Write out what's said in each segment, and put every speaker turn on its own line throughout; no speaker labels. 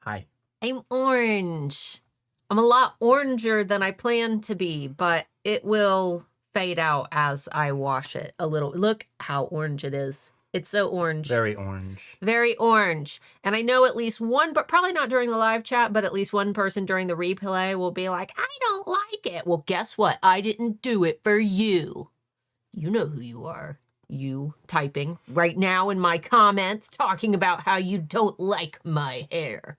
Hi.
I'm orange. I'm a lot oranger than I planned to be, but it will fade out as I wash it a little. Look how orange it is. It's so orange.
Very orange.
Very orange. And I know at least one, but probably not during the live chat, but at least one person during the replay will be like, I don't like it. Well, guess what? I didn't do it for you. You know who you are. You typing right now in my comments talking about how you don't like my hair.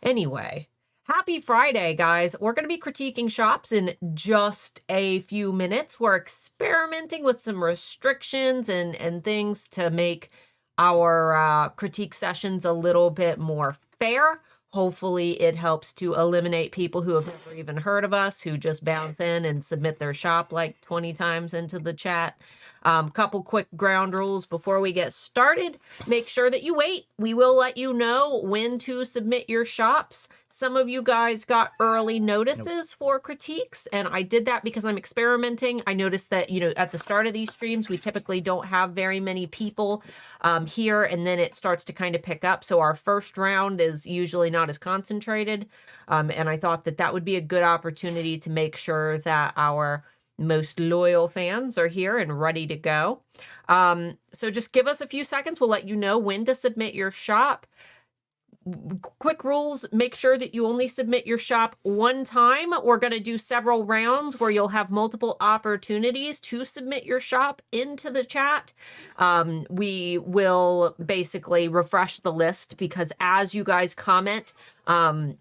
Anyway, happy Friday, guys. We're going to be critiquing shops in just a few minutes. We're experimenting with some restrictions and things to make our critique sessions a little bit more fair. Hopefully it helps to eliminate people who have never even heard of us, who just bounce in and submit their shop like 20 times into the chat. Couple quick ground rules before we get started. Make sure that you wait. We will let you know when to submit your shops. Some of you guys got early notices for critiques, and I did that because I'm experimenting. I noticed that, you know, at the start of these streams, we typically don't have very many people here, and then it starts to kind of pick up. So our first round is usually not as concentrated, and I thought that that would be a good opportunity to make sure that our most loyal fans are here and ready to go. So just give us a few seconds. We'll let you know when to submit your shop. Quick rules, make sure that you only submit your shop one time. We're going to do several rounds where you'll have multiple opportunities to submit your shop into the chat. We will basically refresh the list because as you guys comment,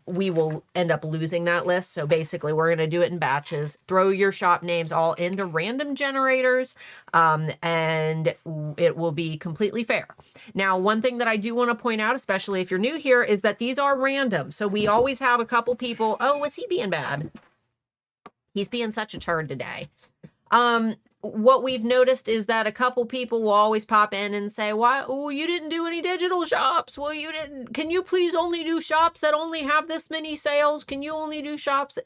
we will end up losing that list. So basically we're going to do it in batches, throw your shop names all into random generators, and it will be completely fair. Now, one thing that I do want to point out, especially if you're new here, is that these are random. So we always have a couple people. Oh, was he being bad? He's being such a turd today. What we've noticed is that a couple people will always pop in and say, why, oh, you didn't do any digital shops. Well, you didn't. Can you please only do shops that only have this many sales? Can you only do shops?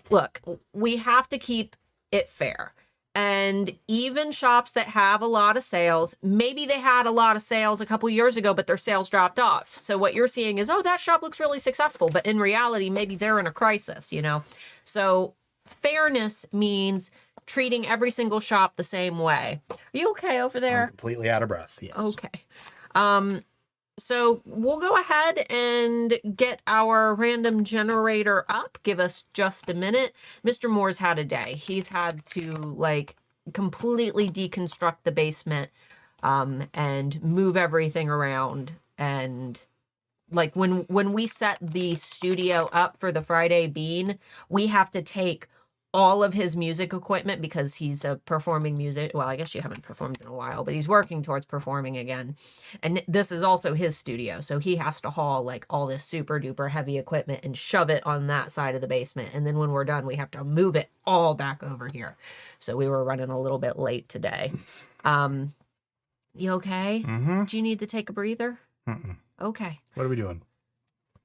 Look, we have to keep it fair. And even shops that have a lot of sales, maybe they had a lot of sales a couple years ago, but their sales dropped off. So what you're seeing is, oh, that shop looks really successful. But in reality, maybe they're in a crisis, you know? So fairness means treating every single shop the same way. Are you okay over there?
I'm completely out of breath, yes.
Okay. So we'll go ahead and get our random generator up. Give us just a minute. Mr. Moore's had a day. He's had to like completely deconstruct the basement and move everything around. And like when we set the studio up for the Friday Bean, we have to take all of his music equipment because he's a performing music. Well, I guess you haven't performed in a while, but he's working towards performing again. And this is also his studio. So he has to haul like all this super duper heavy equipment and shove it on that side of the basement. And then when we're done, we have to move it all back over here. So we were running a little bit late today. You okay?
Mm-hmm.
Do you need to take a breather?
Mm-mm.
Okay.
What are we doing?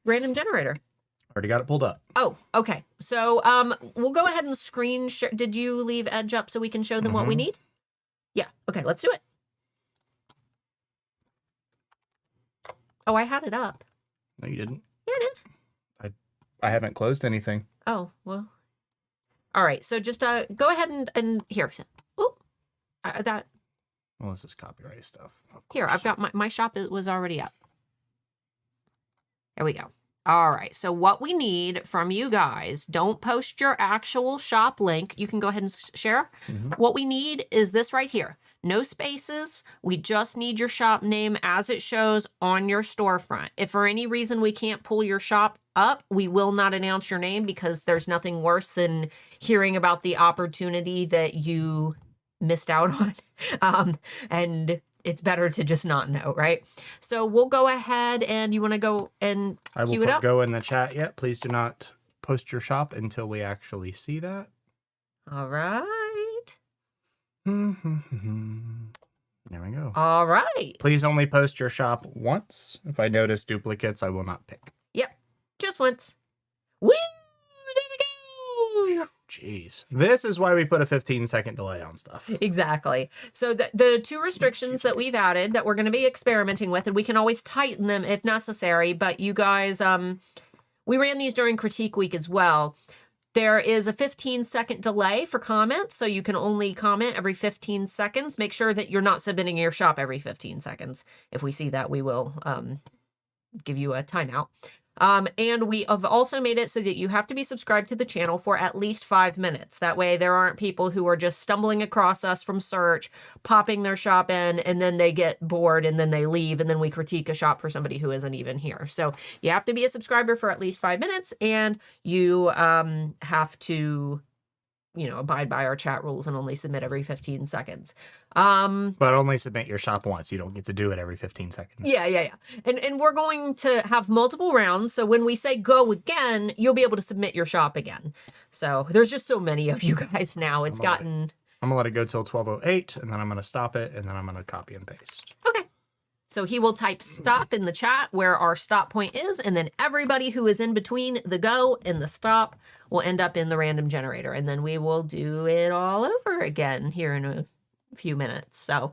Random generator.
Already got it pulled up.
Oh, okay. So we'll go ahead and screen share. Did you leave Edge up so we can show them what we need? Yeah. Okay, let's do it. Oh, I had it up.
No, you didn't.
Yeah, I did.
I haven't closed anything.
Oh, well. All right. So just go ahead and here. Oh, that.
Well, this is copyright stuff.
Here, I've got my shop was already up. There we go. All right, so what we need from you guys, don't post your actual shop link. You can go ahead and share. What we need is this right here. No spaces. We just need your shop name as it shows on your storefront. If for any reason we can't pull your shop up, we will not announce your name because there's nothing worse than hearing about the opportunity that you missed out on. And it's better to just not know, right? So we'll go ahead and you want to go and queue it up?
Go in the chat yet. Please do not post your shop until we actually see that.
All right.
There we go.
All right.
Please only post your shop once. If I notice duplicates, I will not pick.
Yep. Just once. Woo! There we go!
Jeez. This is why we put a 15-second delay on stuff.
Exactly. So the two restrictions that we've added that we're going to be experimenting with, and we can always tighten them if necessary, but you guys, we ran these during critique week as well. There is a 15-second delay for comments, so you can only comment every 15 seconds. Make sure that you're not submitting your shop every 15 seconds. If we see that, we will give you a timeout. And we have also made it so that you have to be subscribed to the channel for at least 5 minutes. That way there aren't people who are just stumbling across us from search, popping their shop in, and then they get bored and then they leave, and then we critique a shop for somebody who isn't even here. So you have to be a subscriber for at least 5 minutes, and you have to, you know, abide by our chat rules and only submit every 15 seconds.
But only submit your shop once. You don't get to do it every 15 seconds.
Yeah. And we're going to have multiple rounds. So when we say go again, you'll be able to submit your shop again. So there's just so many of you guys now. It's gotten...
I'm gonna let it go till 12:08, and then I'm gonna stop it, and then I'm gonna copy and paste.
Okay. So he will type stop in the chat where our stop point is, and then everybody who is in between the go and the stop will end up in the random generator, and then we will do it all over again here in a few minutes. So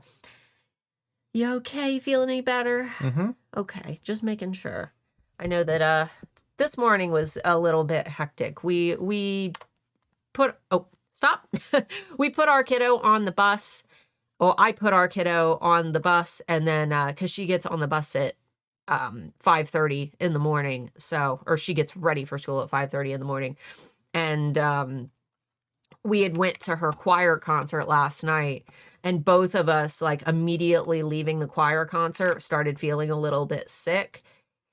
you okay? Feeling any better?
Mm-hmm.
Okay, just making sure. I know that this morning was a little bit hectic. We put we put our kiddo on the bus. Well, I put our kiddo on the bus, and then because she gets on the bus at 5:30 in the morning, or she gets ready for school at 5:30 in the morning, and we had went to her choir concert last night, and both of us, like, immediately leaving the choir concert, started feeling a little bit sick.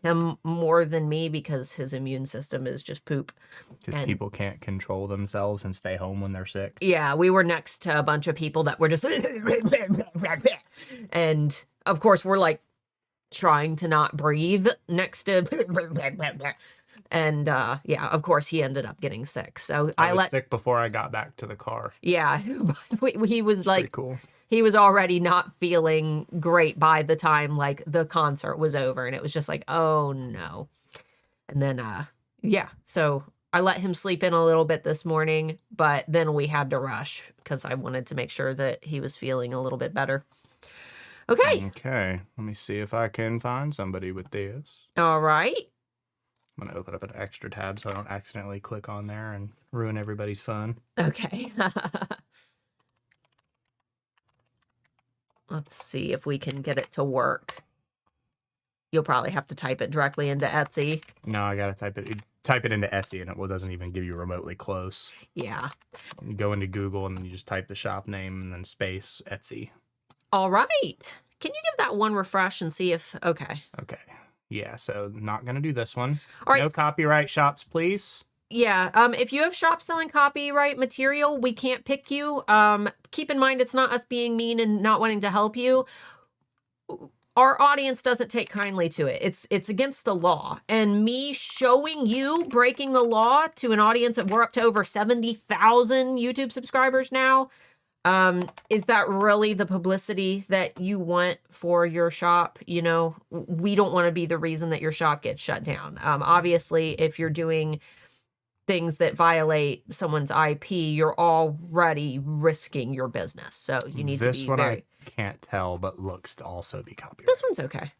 Him more than me because his immune system is just poop.
Because people can't control themselves and stay home when they're sick.
Yeah, we were next to a bunch of people that were just... And, of course, we're, like, trying to not breathe next to... And, yeah, of course, he ended up getting sick. So
I was sick before I got back to the car.
Yeah, he was like...
Pretty cool.
He was already not feeling great by the time, like, the concert was over. And it was just like, oh, no. And then, yeah, so I let him sleep in a little bit this morning, but then we had to rush because I wanted to make sure that he was feeling a little bit better. Okay.
Okay, let me see if I can find somebody with this.
All right.
I'm going to open up an extra tab so I don't accidentally click on there and ruin everybody's fun.
Okay. Let's see if we can get it to work. You'll probably have to type it directly into Etsy.
No, I got to type it into Etsy, and it doesn't even give you remotely close.
Yeah.
You go into Google, and then you just type the shop name and then space Etsy.
All right. Can you give that one refresh and see if... Okay.
Okay. Yeah, so not going to do this one.
All right.
No copyright shops, please.
Yeah, if you have shops selling copyright material, we can't pick you. Keep in mind, it's not us being mean and not wanting to help you. Our audience doesn't take kindly to it. It's against the law. And me showing you breaking the law to an audience that we're up to over 70,000 YouTube subscribers now, is that really the publicity that you want for your shop? You know, we don't want to be the reason that your shop gets shut down. Obviously, if you're doing things that violate someone's IP, you're already risking your business. So you need to be
This one
very...
I can't tell, but looks to also be copyrighted.
This one's okay.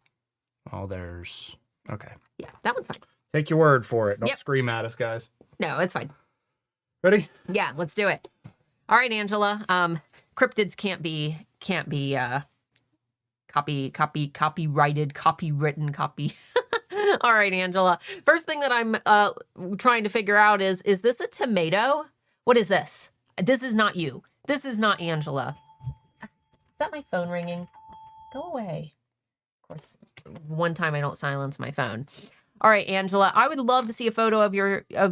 Oh, there's... Okay.
Yeah, that one's fine.
Take your word for it. Don't scream at us, guys.
No, it's fine.
Ready?
Yeah, let's do it. All right, Angela. Cryptids can't be copyrighted, copywritten, copy. All right, Angela. First thing that I'm trying to figure out is this a tomato? What is this? This is not you. This is not Angela. Is that my phone ringing? Go away. Of course, one time I don't silence my phone. All right, Angela, I would love to see a photo of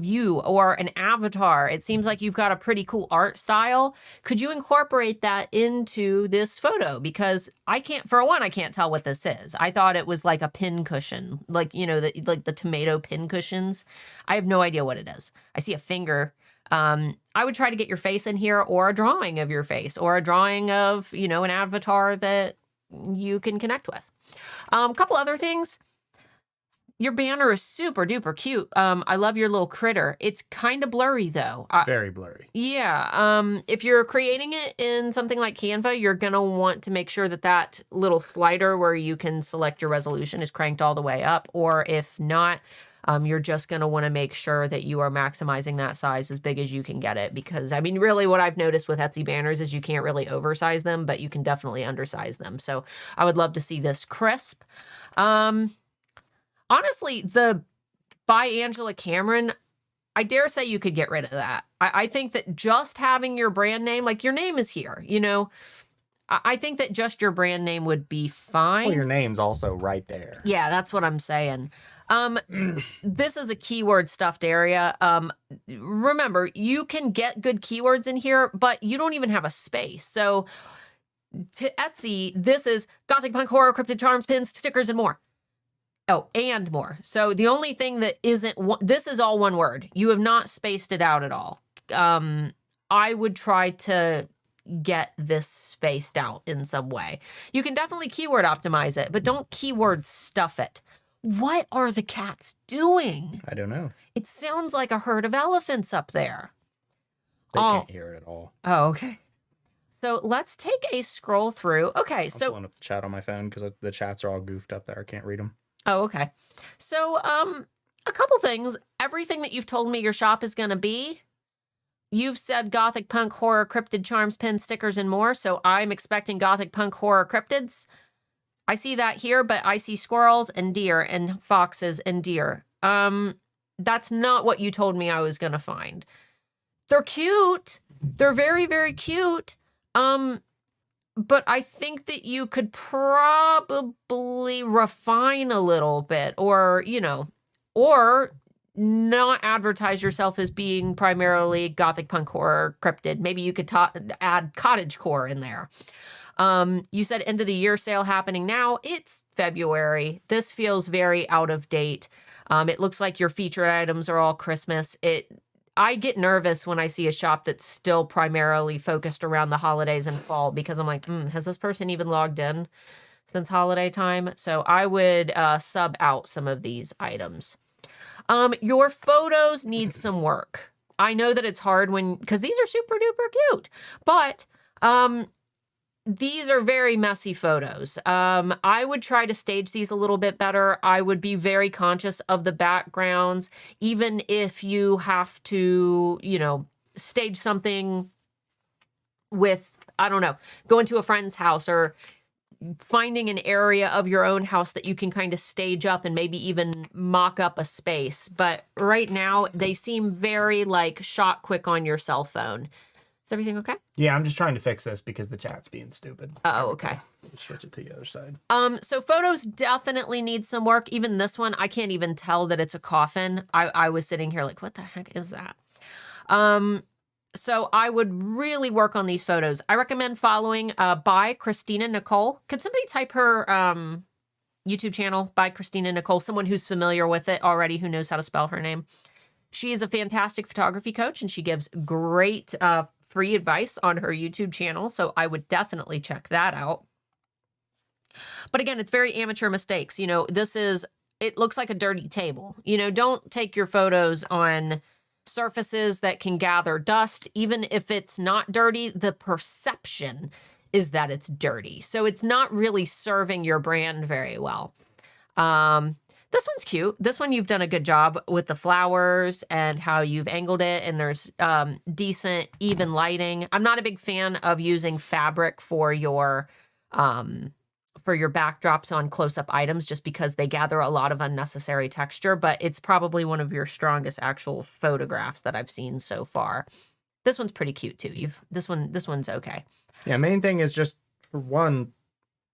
you or an avatar. It seems like you've got a pretty cool art style. Could you incorporate that into this photo? Because I can't tell what this is. I thought it was like a pin cushion, like, you know, like the tomato pin cushions. I have no idea what it is. I see a finger. I would try to get your face in here, or a drawing of your face, or a drawing of, you know, an avatar that you can connect with. A couple other things. Your banner is super duper cute. I love your little critter. It's kind of blurry though.
It's very blurry.
Yeah. If you're creating it in something like Canva, you're going to want to make sure that that little slider where you can select your resolution is cranked all the way up. Or if not, you're just going to want to make sure that you are maximizing that size as big as you can get it. Because, I mean, really what I've noticed with Etsy banners is you can't really oversize them, but you can definitely undersize them. So I would love to see this crisp. Honestly, the by Angela Cameron, I dare say you could get rid of that. I think that just having your brand name, like your name is here, you know, I think that just your brand name would be fine.
Well, your name's also right there.
Yeah, that's what I'm saying. This is a keyword stuffed area. Remember, you can get good keywords in here, but you don't even have a space. So to Etsy, this is gothic, punk, horror, cryptid, charms, pins, stickers, and more. Oh, and more. So the only thing that isn't, this is all one word. You have not spaced it out at all. I would try to get this spaced out in some way. You can definitely keyword optimize it, but don't keyword stuff it. What are the cats doing?
I don't know.
It sounds like a herd of elephants up there.
They can't hear it at all.
Oh, okay. So let's take a scroll through. Okay,
I'm
so
pulling up the chat on my phone because the chats are all goofed up there. I can't read them.
oh, okay. So, a couple things. Everything that you've told me your shop is going to be, you've said gothic, punk, horror, cryptid, charms, pins, stickers, and more. So I'm expecting gothic, punk, horror, cryptids. I see that here, but I see squirrels and deer and foxes and deer. That's not what you told me I was going to find. They're cute. They're very, very cute. But I think that you could probably refine a little bit or, you know, or not advertise yourself as being primarily gothic, punk, horror, cryptid. Maybe you could add cottagecore in there. You said end of the year sale happening now. It's February. This feels very out of date. It looks like your featured items are all Christmas. I get nervous when I see a shop that's still primarily focused around the holidays and fall because I'm like, has this person even logged in since holiday time? So I would sub out some of these items. Your photos need some work. I know that it's hard because these are super duper cute, but these are very messy photos. I would try to stage these a little bit better. I would be very conscious of the backgrounds, even if you have to, you know, stage something with, I don't know, going to a friend's house or finding an area of your own house that you can kind of stage up and maybe even mock up a space. But right now, they seem very like shot quick on your cell phone. Is everything okay?
Yeah, I'm just trying to fix this because the chat's being stupid.
Oh, okay.
Switch it to the other side.
So photos definitely need some work. Even this one, I can't even tell that it's a coffin. I was sitting here like, what the heck is that? So I would really work on these photos. I recommend following by Christina Nicole. Could somebody type her YouTube channel by Christina Nicole? Someone who's familiar with it already, who knows how to spell her name. She is a fantastic photography coach and she gives great free advice on her YouTube channel. So I would definitely check that out. But again, it's very amateur mistakes. You know, it looks like a dirty table. You know, don't take your photos on surfaces that can gather dust. Even if it's not dirty, the perception is that it's dirty. So it's not really serving your brand very well. This one's cute. This one, you've done a good job with the flowers and how you've angled it. And there's decent, even lighting. I'm not a big fan of using fabric for your backdrops on close-up items just because they gather a lot of unnecessary texture, but it's probably one of your strongest actual photographs that I've seen so far. This one's pretty cute too. This one's okay.
Yeah, main thing is just, for one,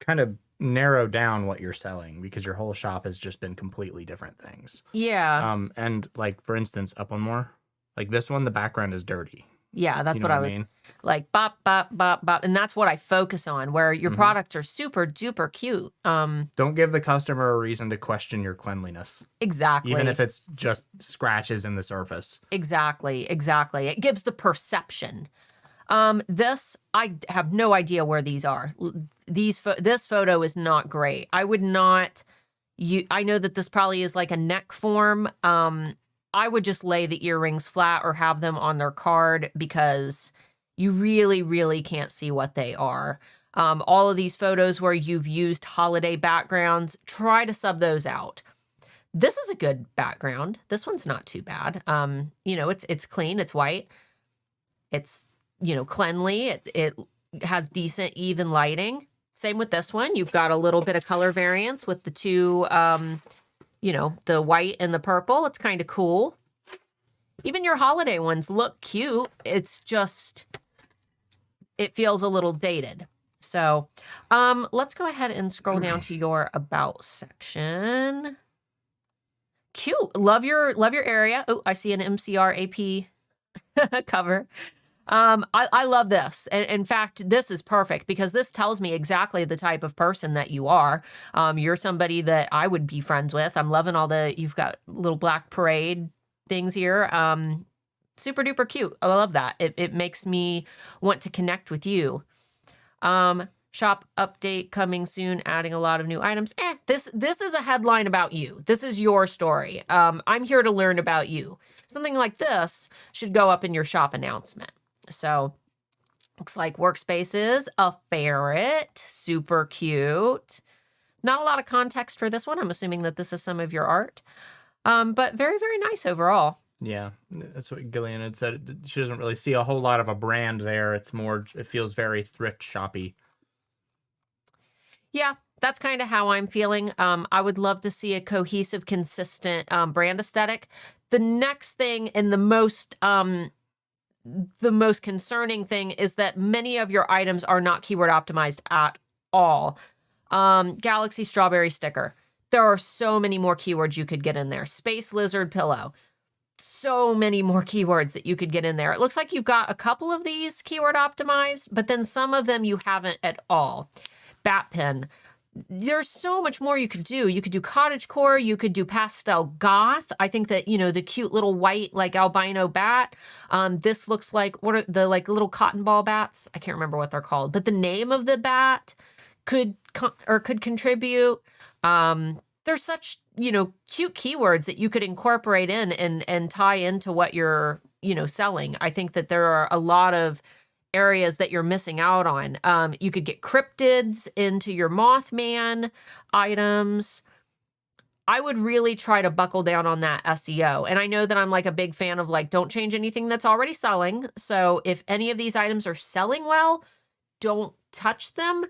kind of narrow down what you're selling because your whole shop has just been completely different things.
Yeah.
And like, for instance, up one more, like this one, the background is dirty.
Yeah, that's
You know
what I was
mean?
like, bop, bop, bop, bop. And that's what I focus on, where your products are super duper cute.
Don't give the customer a reason to question your cleanliness.
Exactly.
Even if it's just scratches in the surface.
Exactly. It gives the perception. This, I have no idea where these are. This photo is not great. I would not I know that this probably is like a neck form. I would just lay the earrings flat or have them on their card because you really, really can't see what they are. All of these photos where you've used holiday backgrounds, try to sub those out. This is a good background. This one's not too bad. It's clean, it's white. It's, cleanly. It has decent, even lighting. Same with this one. You've got a little bit of color variance with the two, the white and the purple. It's kind of cool. Even your holiday ones look cute. It's just, it feels a little dated. So let's go ahead and scroll down to your About section. Cute. Love your area. Oh, I see an MCR AP cover. I love this. And in fact, this is perfect because this tells me exactly the type of person that you are. You're somebody that I would be friends with. I'm loving you've got little black parade things here. Super duper cute. I love that. It makes me want to connect with you. Shop update coming soon, adding a lot of new items. This is a headline about you. This is your story. I'm here to learn about you. Something like this should go up in your shop announcement. So looks like workspaces, a ferret, super cute. Not a lot of context for this one. I'm assuming that this is some of your art, but very, very nice overall.
Yeah, that's what Gillian had said. She doesn't really see a whole lot of a brand there. It feels very thrift shoppy.
Yeah, that's kind of how I'm feeling. I would love to see a cohesive, consistent brand aesthetic. The next thing and the most concerning thing is that many of your items are not keyword optimized at all. Galaxy strawberry sticker. There are so many more keywords you could get in there. Space lizard pillow. So many more keywords that you could get in there. It looks like you've got a couple of these keyword optimized, but then some of them you haven't at all. Bat pen. There's so much more you could do. You could do cottagecore. You could do pastel goth. I think that, the cute little white, like albino bat. This looks like, what are the little cotton ball bats? I can't remember what they're called, but the name of the bat could contribute. There's such, cute keywords that you could incorporate in and tie into what you're, selling. I think that there are a lot of areas that you're missing out on. You could get cryptids into your Mothman items. I would really try to buckle down on that SEO. And I know that I'm like a big fan of don't change anything that's already selling. So if any of these items are selling well, don't touch them.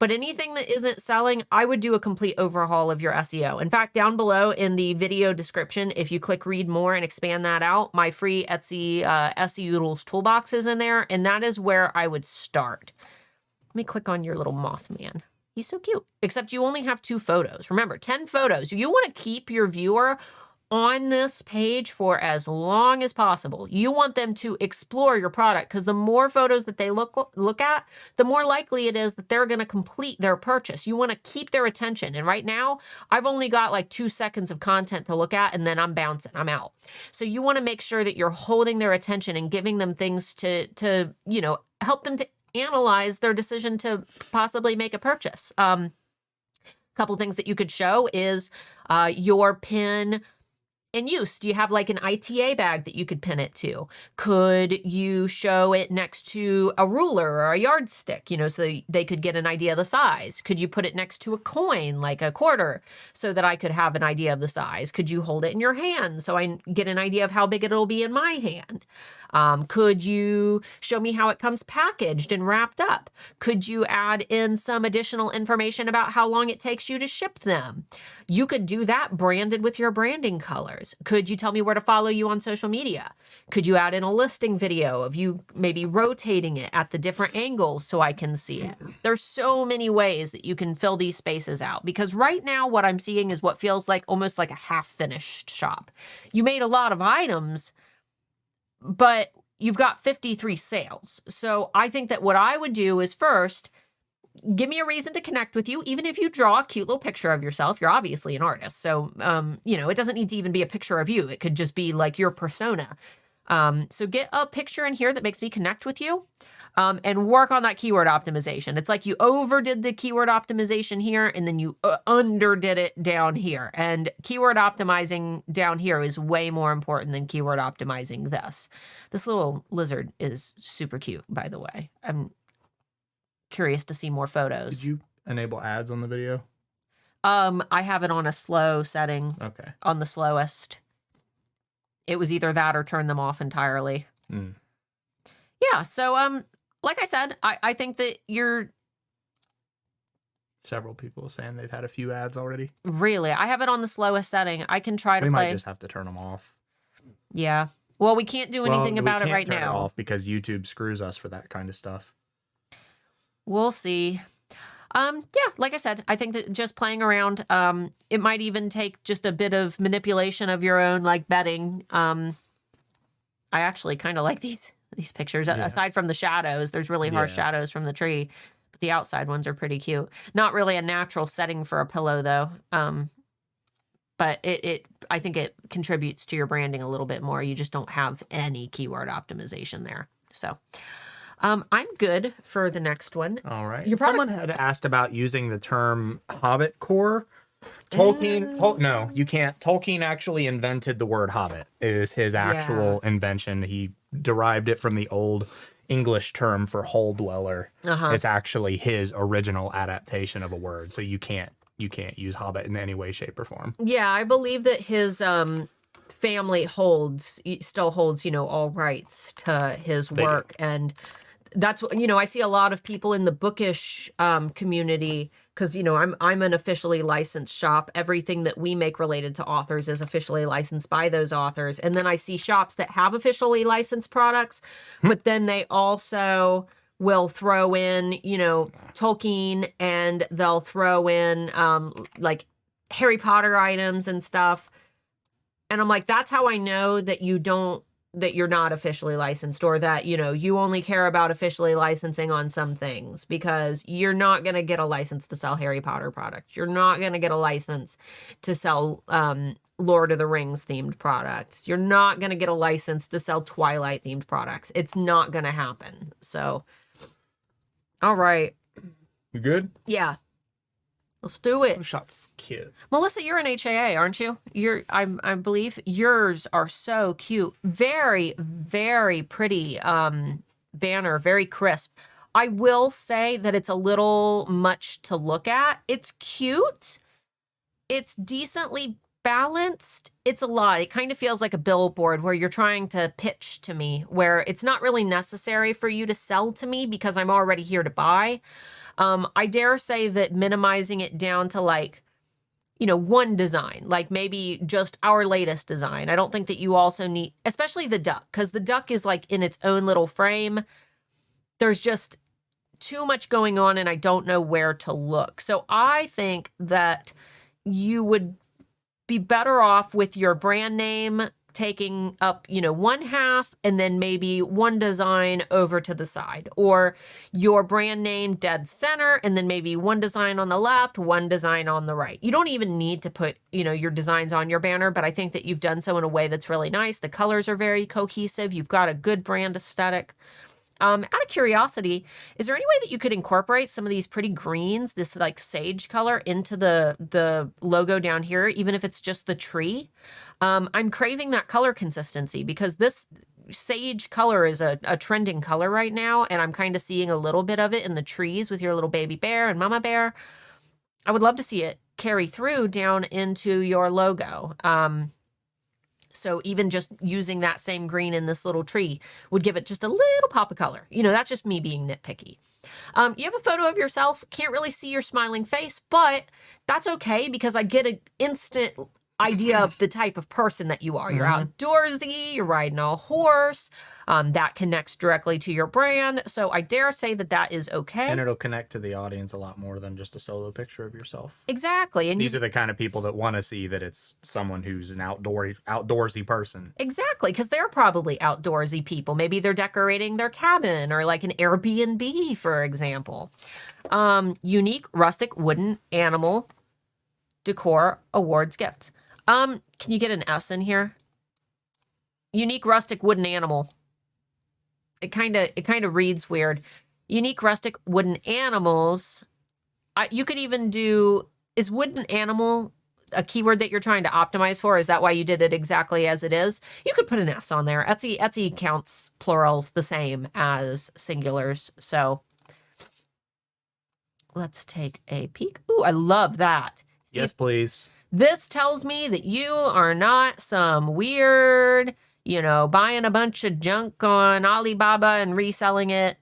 But anything that isn't selling, I would do a complete overhaul of your SEO. In fact, down below in the video description, if you click read more and expand that out, my free Etsy SEO Tools toolbox is in there. And that is where I would start. Let me click on your little Mothman. He's so cute, except you only have 2 photos. Remember, 10 photos. You want to keep your viewer on this page for as long as possible. You want them to explore your product because the more photos that they look at, the more likely it is that they're going to complete their purchase. You want to keep their attention. And right now, I've only got 2 seconds of content to look at and then I'm bouncing. I'm out. So you want to make sure that you're holding their attention and giving them things to help them to analyze their decision to possibly make a purchase. Couple things that you could show is your pin in use. Do you have an ITA bag that you could pin it to? Could you show it next to a ruler or a yardstick, so they could get an idea of the size? Could you put it next to a coin, like a quarter, so that I could have an idea of the size? Could you hold it in your hand so I get an idea of how big it'll be in my hand? Could you show me how it comes packaged and wrapped up? Could you add in some additional information about how long it takes you to ship them? You could do that branded with your branding colors. Could you tell me where to follow you on social media? Could you add in a listing video of you maybe rotating it at the different angles so I can see it? There's so many ways that you can fill these spaces out because right now what I'm seeing is what feels like almost like a half-finished shop. You made a lot of items, but you've got 53 sales. So I think that what I would do is first, give me a reason to connect with you. Even if you draw a cute little picture of yourself, you're obviously an artist. So, it doesn't need to even be a picture of you. It could just be your persona. So get a picture in here that makes me connect with you. And work on that keyword optimization. It's like you overdid the keyword optimization here and then you underdid it down here. And keyword optimizing down here is way more important than keyword optimizing this. This little lizard is super cute, by the way. I'm curious to see more photos.
Did you enable ads on the video?
I have it on a slow setting.
Okay.
On the slowest. It was either that or turn them off entirely.
Mm.
Yeah, so like I said, I think that you're...
Several people saying they've had a few ads already.
Really? I have it on the slowest setting. I can try to
We
play...
might just have to turn them off.
Yeah. Well, we can't do anything about it right
we can't turn
now.
it off because YouTube screws us for that kind of stuff.
We'll see. Yeah, like I said, I think that just playing around, it might even take just a bit of manipulation of your own, like, betting. I actually kind of like these pictures.
Yeah.
Aside from the shadows, there's really harsh shadows from the tree, but the outside ones are pretty cute. Not really a natural setting for a pillow though. But I think it contributes to your branding a little bit more. You just don't have any keyword optimization there. So, I'm good for the next one.
All right. Someone had asked about using the term Hobbit core. No, you can't. Tolkien actually invented the word Hobbit. It is his actual invention. He derived it from the old English term for hole dweller. It's actually his original adaptation of a word. So you can't use Hobbit in any way, shape, or form.
Yeah, I believe that his family still holds, all rights to his work. And that's what, I see a lot of people in the bookish community because, I'm an officially licensed shop. Everything that we make related to authors is officially licensed by those authors. And then I see shops that have officially licensed products, but then they also will throw in, Tolkien, and they'll throw in like Harry Potter items and stuff. And I'm like, that's how I know that you're not officially licensed, or that, you only care about officially licensing on some things, because you're not going to get a license to sell Harry Potter products. You're not going to get a license to sell Lord of the Rings themed products. You're not going to get a license to sell Twilight themed products. It's not going to happen. So, all right.
You good?
Yeah. Let's do it.
The shop's cute.
Melissa, you're an HAA, aren't you? I believe yours are so cute. Very, very pretty banner, very crisp. I will say that it's a little much to look at. It's cute. It's decently balanced. It's a lot. It kind of feels like a billboard where you're trying to pitch to me, where it's not really necessary for you to sell to me because I'm already here to buy. I dare say that minimizing it down to one design, like maybe just our latest design. I don't think that you also need, especially the duck, because the duck is like in its own little frame. There's just too much going on and I don't know where to look. So I think that you would be better off with your brand name taking up, one half and then maybe one design over to the side, or your brand name dead center and then maybe one design on the left, one design on the right. You don't even need to put, your designs on your banner, but I think that you've done so in a way that's really nice. The colors are very cohesive. You've got a good brand aesthetic. Out of curiosity, is there any way that you could incorporate some of these pretty greens, this like sage color, into the logo down here, even if it's just the tree? I'm craving that color consistency because this sage color is a trending color right now, and I'm kind of seeing a little bit of it in the trees with your little baby bear and mama bear. I would love to see it carry through down into your logo. So even just using that same green in this little tree would give it just a little pop of color. That's just me being nitpicky. You have a photo of yourself. Can't really see your smiling face, but that's okay because I get an instant idea of the type of person that you are. You're outdoorsy, you're riding a horse. That connects directly to your brand. So I dare say that that is okay.
And it'll connect to the audience a lot more than just a solo picture of yourself.
Exactly. And
these are the kind of people that want to see that it's someone who's an outdoorsy person.
Exactly, because they're probably outdoorsy people. Maybe they're decorating their cabin or like an Airbnb, for example. Unique, rustic, wooden, animal, decor, awards, gifts. Can you get an S in here? Unique rustic wooden animal. It kind of reads weird. Unique rustic wooden animals. You could even do, is wooden animal a keyword that you're trying to optimize for? Is that why you did it exactly as it is? You could put an S on there. Etsy counts plurals the same as singulars. So let's take a peek. Ooh, I love that. See,
yes, please.
this tells me that you are not some weird, buying a bunch of junk on Alibaba and reselling it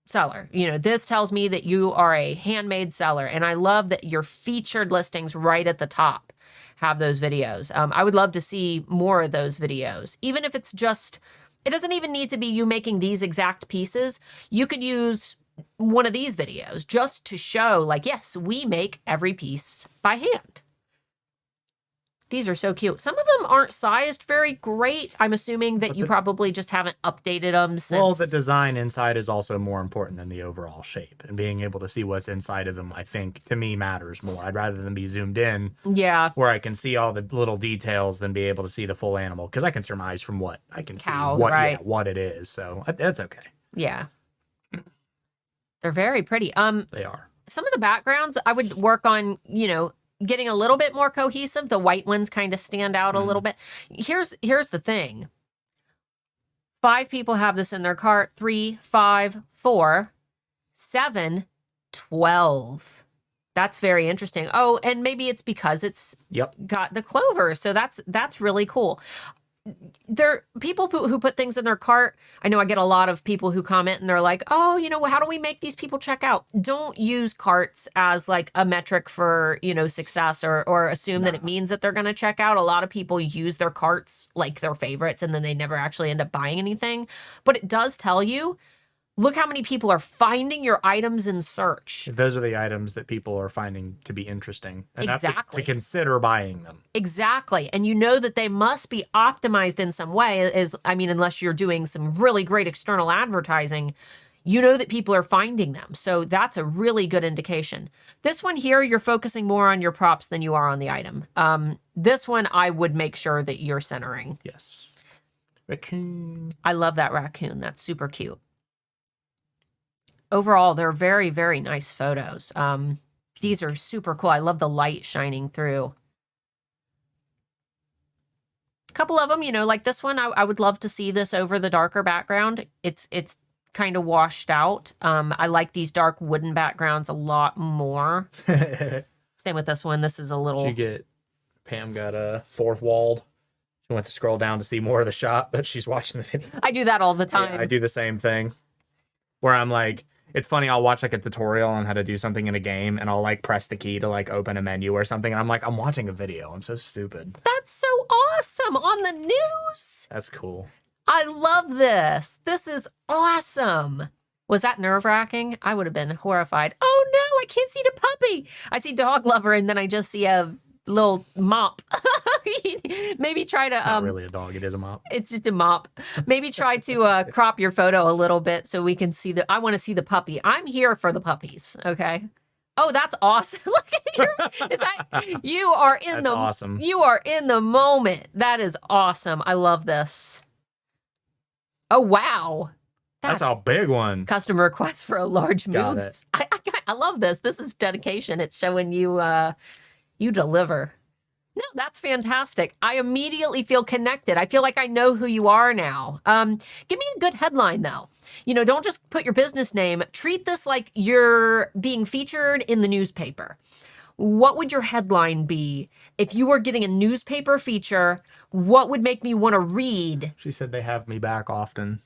seller. This tells me that you are a handmade seller. And I love that your featured listings right at the top have those videos. I would love to see more of those videos, even if it's just, it doesn't even need to be you making these exact pieces. You could use one of these videos just to show like, yes, we make every piece by hand. These are so cute. Some of them aren't sized very great. I'm assuming that you probably just haven't updated them since.
Well, the design inside is also more important than the overall shape. And being able to see what's inside of them, I think, to me, matters more. I'd rather than be zoomed in, where I can see all the little details than be able to see the full animal. Because I can surmise from what I can see what it is. So that's okay.
Yeah. They're very pretty.
They are.
Some of the backgrounds I would work on, getting a little bit more cohesive. The white ones kind of stand out a little bit. Here's the thing. 5 people have this in their cart. 3, 5, 4, 7, 12. That's very interesting. Oh, and maybe it's because it's got the clover. So that's really cool. There people who put things in their cart. I know I get a lot of people who comment and they're like, oh, how do we make these people check out? Don't use carts as like a metric for, success or assume that it means that they're going to check out. A lot of people use their carts like their favorites and then they never actually end up buying anything. But it does tell you, look how many people are finding your items in search.
Those are the items that people are finding to be interesting. Enough
Exactly.
to consider buying them.
Exactly. And that they must be optimized in some way. Unless you're doing some really great external advertising, that people are finding them. So that's a really good indication. This one here, you're focusing more on your props than you are on the item. This one, I would make sure that you're centering.
Yes. Raccoon.
I love that raccoon. That's super cute. Overall, they're very, very nice photos. These are super cool. I love the light shining through. A couple of them, like this one, I would love to see this over the darker background. It's kind of washed out. I like these dark wooden backgrounds a lot more. Same with this one. This is a little...
Pam got a fourth walled. She went to scroll down to see more of the shot, but she's watching the video.
I do that all the time.
Yeah, I do the same thing. Where I'm like... It's funny, I'll watch like a tutorial on how to do something in a game and I'll like press the key to like open a menu or something. And I'm like, I'm watching a video. I'm so stupid.
That's so awesome. On the news.
That's cool.
I love this. This is awesome. Was that nerve-wracking? I would have been horrified. Oh no, I can't see the puppy. I see dog lover and then I just see a little mop. Maybe try to...
It's not really a dog, it is a mop.
It's just a mop. Maybe try to crop your photo a little bit so we can see I want to see the puppy. I'm here for the puppies, okay? Oh, that's awesome. Look at you are in
that's awesome.
You are in the moment. That is awesome. I love this. Oh, wow.
That's a big one.
Custom request for a large moves. I love this. This is dedication. It's showing you you deliver. No, that's fantastic. I immediately feel connected. I feel like I know who you are now. Give me a good headline, though. Don't just put your business name. Treat this like you're being featured in the newspaper. What would your headline be? If you were getting a newspaper feature, what would make me want to read?
She said they have me back often.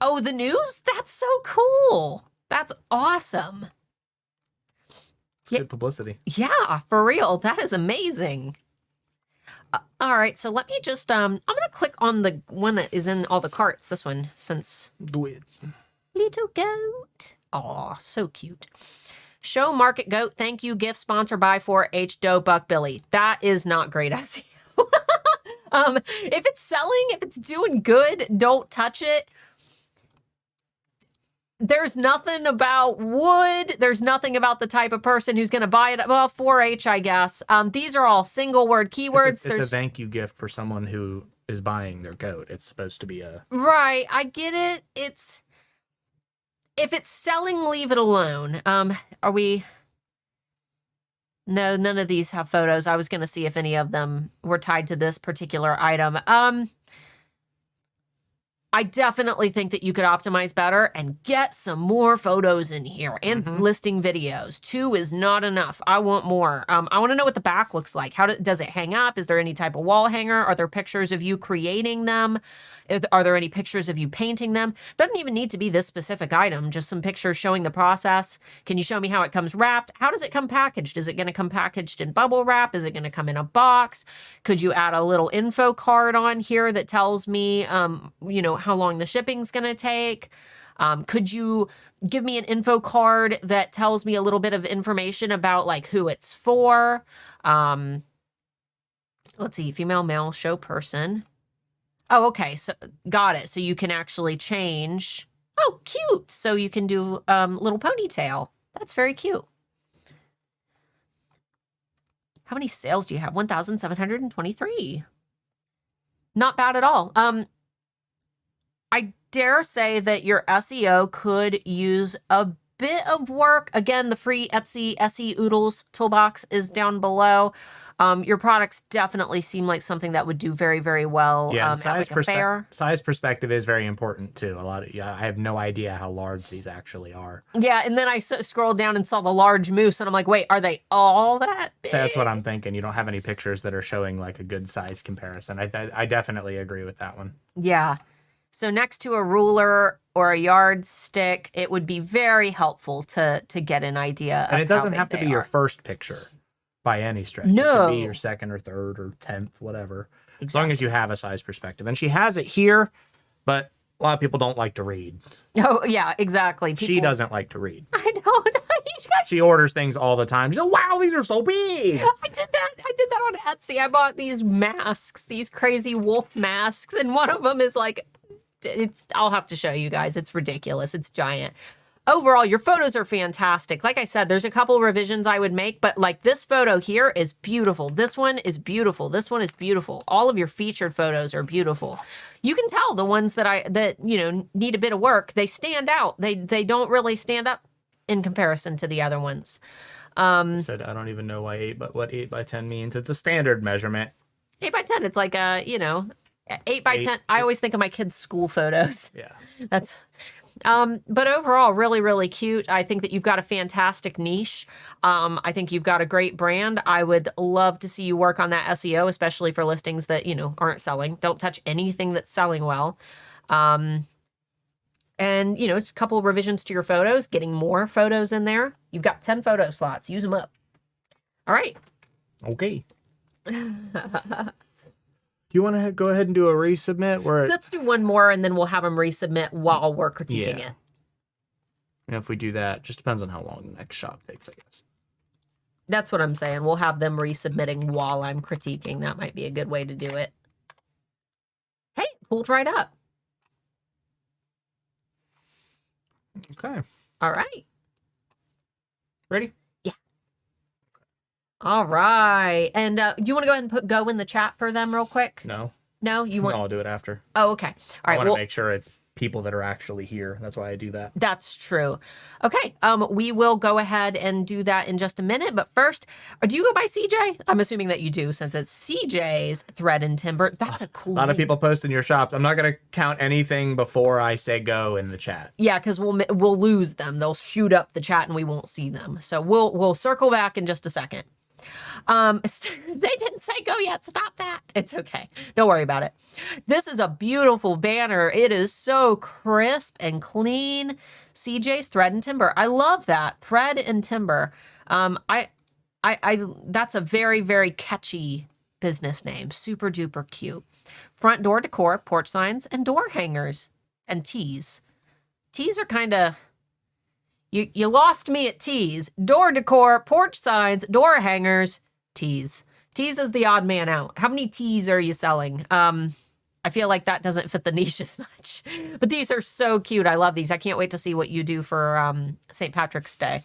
Oh, the news? That's so cool. That's awesome.
It's good publicity.
Yeah, for real. That is amazing. All right, so let me just, I'm going to click on the one that is in all the carts, this one, since...
Do it.
Little goat. Aw, so cute. Show Market Goat, thank you, gift sponsor by 4-H Doe Buck Billy. That is not great SEO. If it's selling, if it's doing good, don't touch it. There's nothing about wood. There's nothing about the type of person who's going to buy it. Well, 4-H, I guess. These are all single word keywords.
It's a thank you gift for someone who is buying their goat. It's supposed to be a...
Right. I get it. If it's selling, leave it alone. Are we... No, none of these have photos. I was going to see if any of them were tied to this particular item. I definitely think that you could optimize better and get some more photos in here and listing videos. 2 is not enough. I want more. I want to know what the back looks like. How does it hang up? Is there any type of wall hanger? Are there pictures of you creating them? Are there any pictures of you painting them? Doesn't even need to be this specific item, just some pictures showing the process. Can you show me how it comes wrapped? How does it come packaged? Is it going to come packaged in bubble wrap? Is it going to come in a box? Could you add a little info card on here that tells me, how long the shipping's going to take? Could you give me an info card that tells me a little bit of information about like who it's for? Let's see, female, male, show person. Oh, okay. So got it. So you can actually change. Oh, cute. So you can do little ponytail. That's very cute. How many sales do you have? 1,723. Not bad at all. I dare say that your SEO could use a bit of work. Again, the free Etsy SE Oodles toolbox is down below. Your products definitely seem like something that would do very, very well.
Yeah,
size
perspective is very important too. I have no idea how large these actually are.
Yeah, and then I scrolled down and saw the large moose, and I'm like, wait, are they all that big?
So that's what I'm thinking. You don't have any pictures that are showing like a good size comparison. I definitely agree with that one.
Yeah. So next to a ruler or a yardstick, it would be very helpful to get an idea.
And it doesn't have to be your first picture by any stretch.
No.
It can be your second or third or 10th, whatever. Exactly. As long as you have a size perspective. And she has it here, but a lot of people don't like to read.
Oh, yeah, exactly.
She doesn't like to read.
I don't.
She orders things all the time. She's like, wow, these are so big.
I did that on Etsy. I bought these masks, these crazy wolf masks, and one of them is like, I'll have to show you guys. It's ridiculous. It's giant. Overall, your photos are fantastic. Like I said, there's a couple revisions I would make, but like this photo here is beautiful. This one is beautiful. This one is beautiful. All of your featured photos are beautiful. You can tell the ones that need a bit of work, they stand out. They don't really stand up in comparison to the other ones.
I said, I don't even know what 8 by 10 means. It's a standard measurement.
8 by 10, it's like 8 by 10. I always think of my kids' school photos.
Yeah.
But overall, really, really cute. I think that you've got a fantastic niche. I think you've got a great brand. I would love to see you work on that SEO, especially for listings that, aren't selling. Don't touch anything that's selling well. And, it's a couple of revisions to your photos, getting more photos in there. You've got 10 photo slots. Use them up. All right.
Okay. Do you want to go ahead and do a resubmit?
Let's do one more, and then we'll have them resubmit while we're critiquing it.
And if we do that, just depends on how long the next shop takes, I guess.
That's what I'm saying. We'll have them resubmitting while I'm critiquing. That might be a good way to do it. Hey, pulled right up.
Okay.
All right.
Ready?
All right. And you want to go ahead and put go in the chat for them real quick?
No.
No? You want?
No, I'll do it after.
Oh, okay. All right.
I want to make sure it's people that are actually here. That's why I do that.
That's true. Okay. We will go ahead and do that in just a minute. But first, do you go by CJ? I'm assuming that you do, since it's CJ's Thread and Timber. That's a cool
A lot
name.
of people post in your shops. I'm not going to count anything before I say go in the chat.
Yeah, because we'll lose them. They'll shoot up the chat and we won't see them. So we'll circle back in just a second. They didn't say go yet. Stop that. It's okay. Don't worry about it. This is a beautiful banner. It is so crisp and clean. CJ's Thread and Timber. I love that. Thread and Timber. That's a very, very catchy business name. Super duper cute. Front door decor, porch signs, and door hangers, and tees. Tees are kind of... You lost me at tees. Door decor, porch signs, door hangers, tees. Tees is the odd man out. How many tees are you selling? I feel like that doesn't fit the niche as much. But these are so cute. I love these. I can't wait to see what you do for St. Patrick's Day.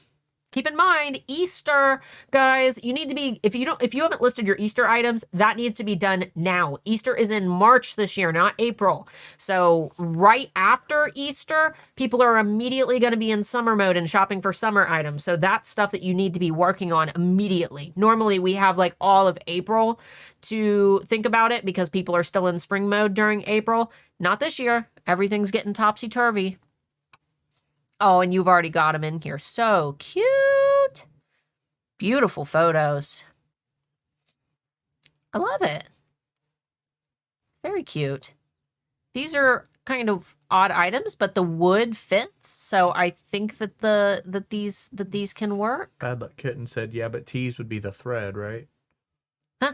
Keep in mind, Easter, guys, you need to be, if you haven't listed your Easter items, that needs to be done now. Easter is in March this year, not April. So right after Easter, people are immediately going to be in summer mode and shopping for summer items. So that's stuff that you need to be working on immediately. Normally we have like all of April to think about it because people are still in spring mode during April. Not this year. Everything's getting topsy-turvy. Oh, and you've already got them in here. So cute. Beautiful photos. I love it. Very cute. These are kind of odd items, but the wood fits. So I think that these can work.
Bad Luck Kitten said, yeah, but tees would be the thread, right?
Huh?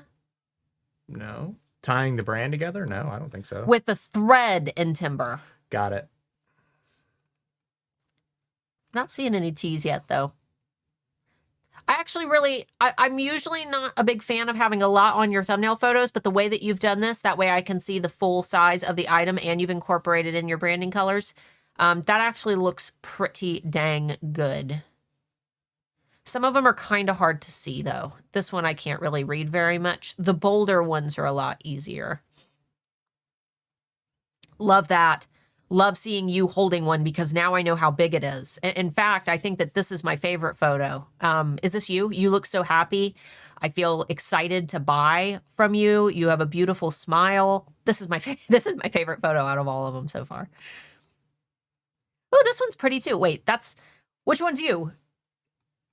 No. Tying the brand together? No, I don't think so.
With the thread and timber.
Got it.
Not seeing any tees yet, though. I actually really, I'm usually not a big fan of having a lot on your thumbnail photos, but the way that you've done this, that way I can see the full size of the item and you've incorporated in your branding colors, that actually looks pretty dang good. Some of them are kind of hard to see, though. This one I can't really read very much. The bolder ones are a lot easier. Love that. Love seeing you holding one because now I know how big it is. In fact, I think that this is my favorite photo. Is this you? You look so happy. I feel excited to buy from you. You have a beautiful smile. This is my favorite photo out of all of them so far. Oh, this one's pretty too. Wait, which one's you?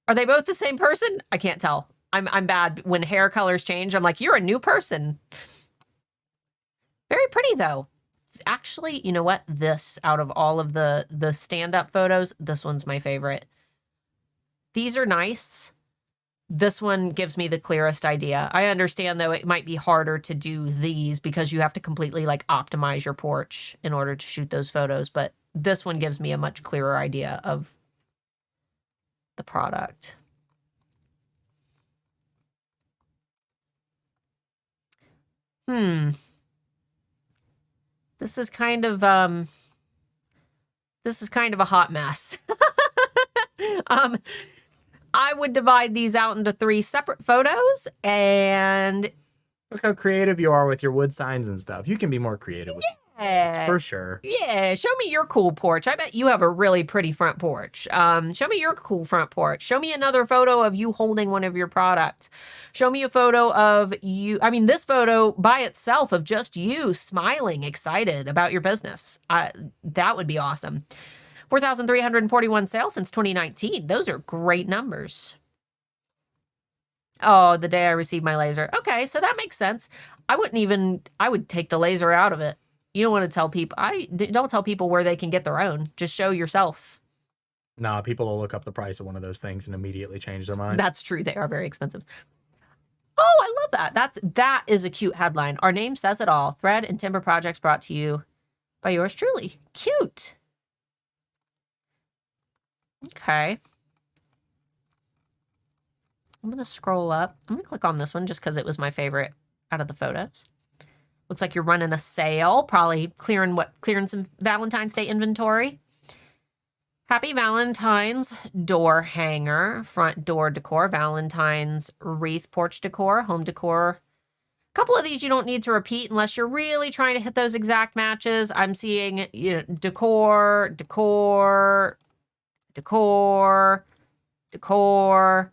Are they both the same person? I can't tell. I'm bad when hair colors change. I'm like, you're a new person. Very pretty though. Actually, you know what? This, out of all of the stand-up photos, this one's my favorite. These are nice. This one gives me the clearest idea. I understand, though, it might be harder to do these because you have to completely, like, optimize your porch in order to shoot those photos, but this one gives me a much clearer idea of the product. This is kind of a hot mess. I would divide these out into 3 separate photos and
look how creative you are with your wood signs and stuff. You can be more creative with for sure.
Yeah, show me your cool porch. I bet you have a really pretty front porch. Show me your cool front porch. Show me another photo of you holding one of your products. Show me a photo of you. I mean, this photo by itself of just you smiling, excited about your business. That would be awesome. 4,341 sales since 2019. Those are great numbers. Oh, the day I received my laser. Okay, so that makes sense. I would take the laser out of it. You don't want to tell people, don't tell people where they can get their own. Just show yourself.
Nah, people will look up the price of one of those things and immediately change their mind.
That's true. They are very expensive. Oh, I love that. That is a cute headline. Our name says it all. Thread and timber projects brought to you by yours truly. Cute. Okay. I'm going to scroll up. I'm going to click on this one just because it was my favorite out of the photos. Looks like you're running a sale, probably clearing some Valentine's Day inventory. Happy Valentine's door hanger, front door decor, Valentine's wreath porch decor, home decor. A couple of these you don't need to repeat unless you're really trying to hit those exact matches. I'm seeing, decor, decor, decor, decor,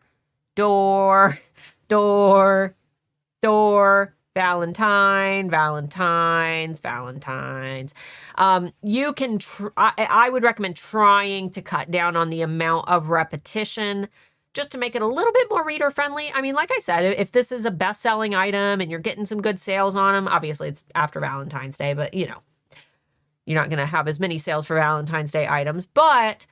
door, door, door, Valentines. You can, I would recommend trying to cut down on the amount of repetition just to make it a little bit more reader friendly. I mean, like I said, if this is a best-selling item and you're getting some good sales on them, obviously it's after Valentine's Day, but you're not going to have as many sales for Valentine's Day items. But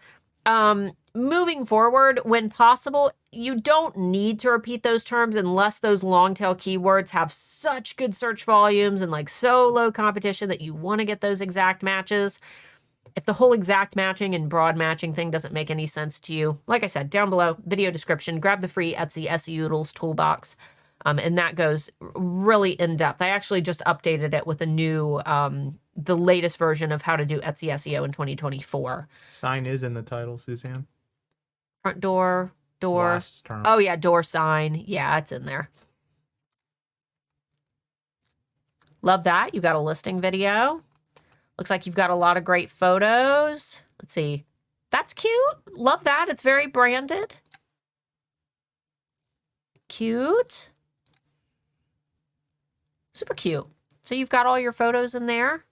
moving forward, when possible, you don't need to repeat those terms unless those long tail keywords have such good search volumes and like so low competition that you want to get those exact matches. If the whole exact matching and broad matching thing doesn't make any sense to you, like I said, down below, video description, grab the free Etsy SEO Tools toolbox. And that goes really in depth. I actually just updated it with a new, the latest version of how to do Etsy SEO in 2024.
Sign is in the title, Suzanne.
Front door.
Last term.
Oh yeah, door sign. Yeah, it's in there. Love that. You got a listing video. Looks like you've got a lot of great photos. Let's see. That's cute. Love that. It's very branded. Cute. Super cute. So you've got all your photos in there.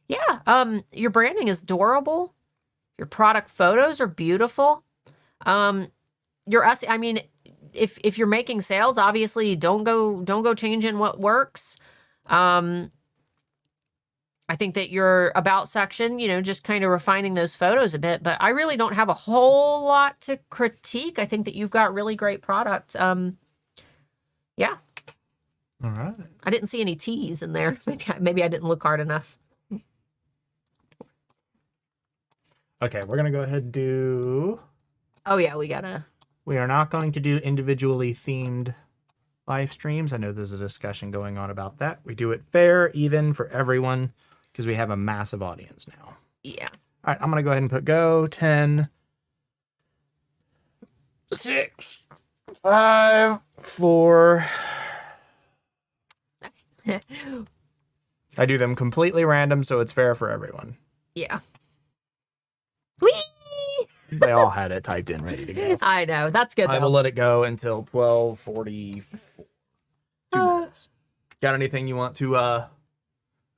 Yeah, your branding is adorable. Your product photos are beautiful. I mean, if you're making sales, obviously don't go changing what works. I think that your about section, just kind of refining those photos a bit, but I really don't have a whole lot to critique. I think that you've got really great product. Yeah.
All right.
I didn't see any T's in there. Maybe I didn't look hard enough.
Okay, we're going to go ahead and do...
Oh, yeah, we
are not going to do individually themed live streams. I know there's a discussion going on about that. We do it fair, even for everyone, because we have a massive audience now.
Yeah.
All right, I'm going to go ahead and put go. 10, 6, 5, 4... I do them completely random, so it's fair for everyone.
Yeah. Whee!
They all had it typed in, ready to go.
I know. That's good, though.
I will let it go until 12:44. 2 minutes. Got anything you want to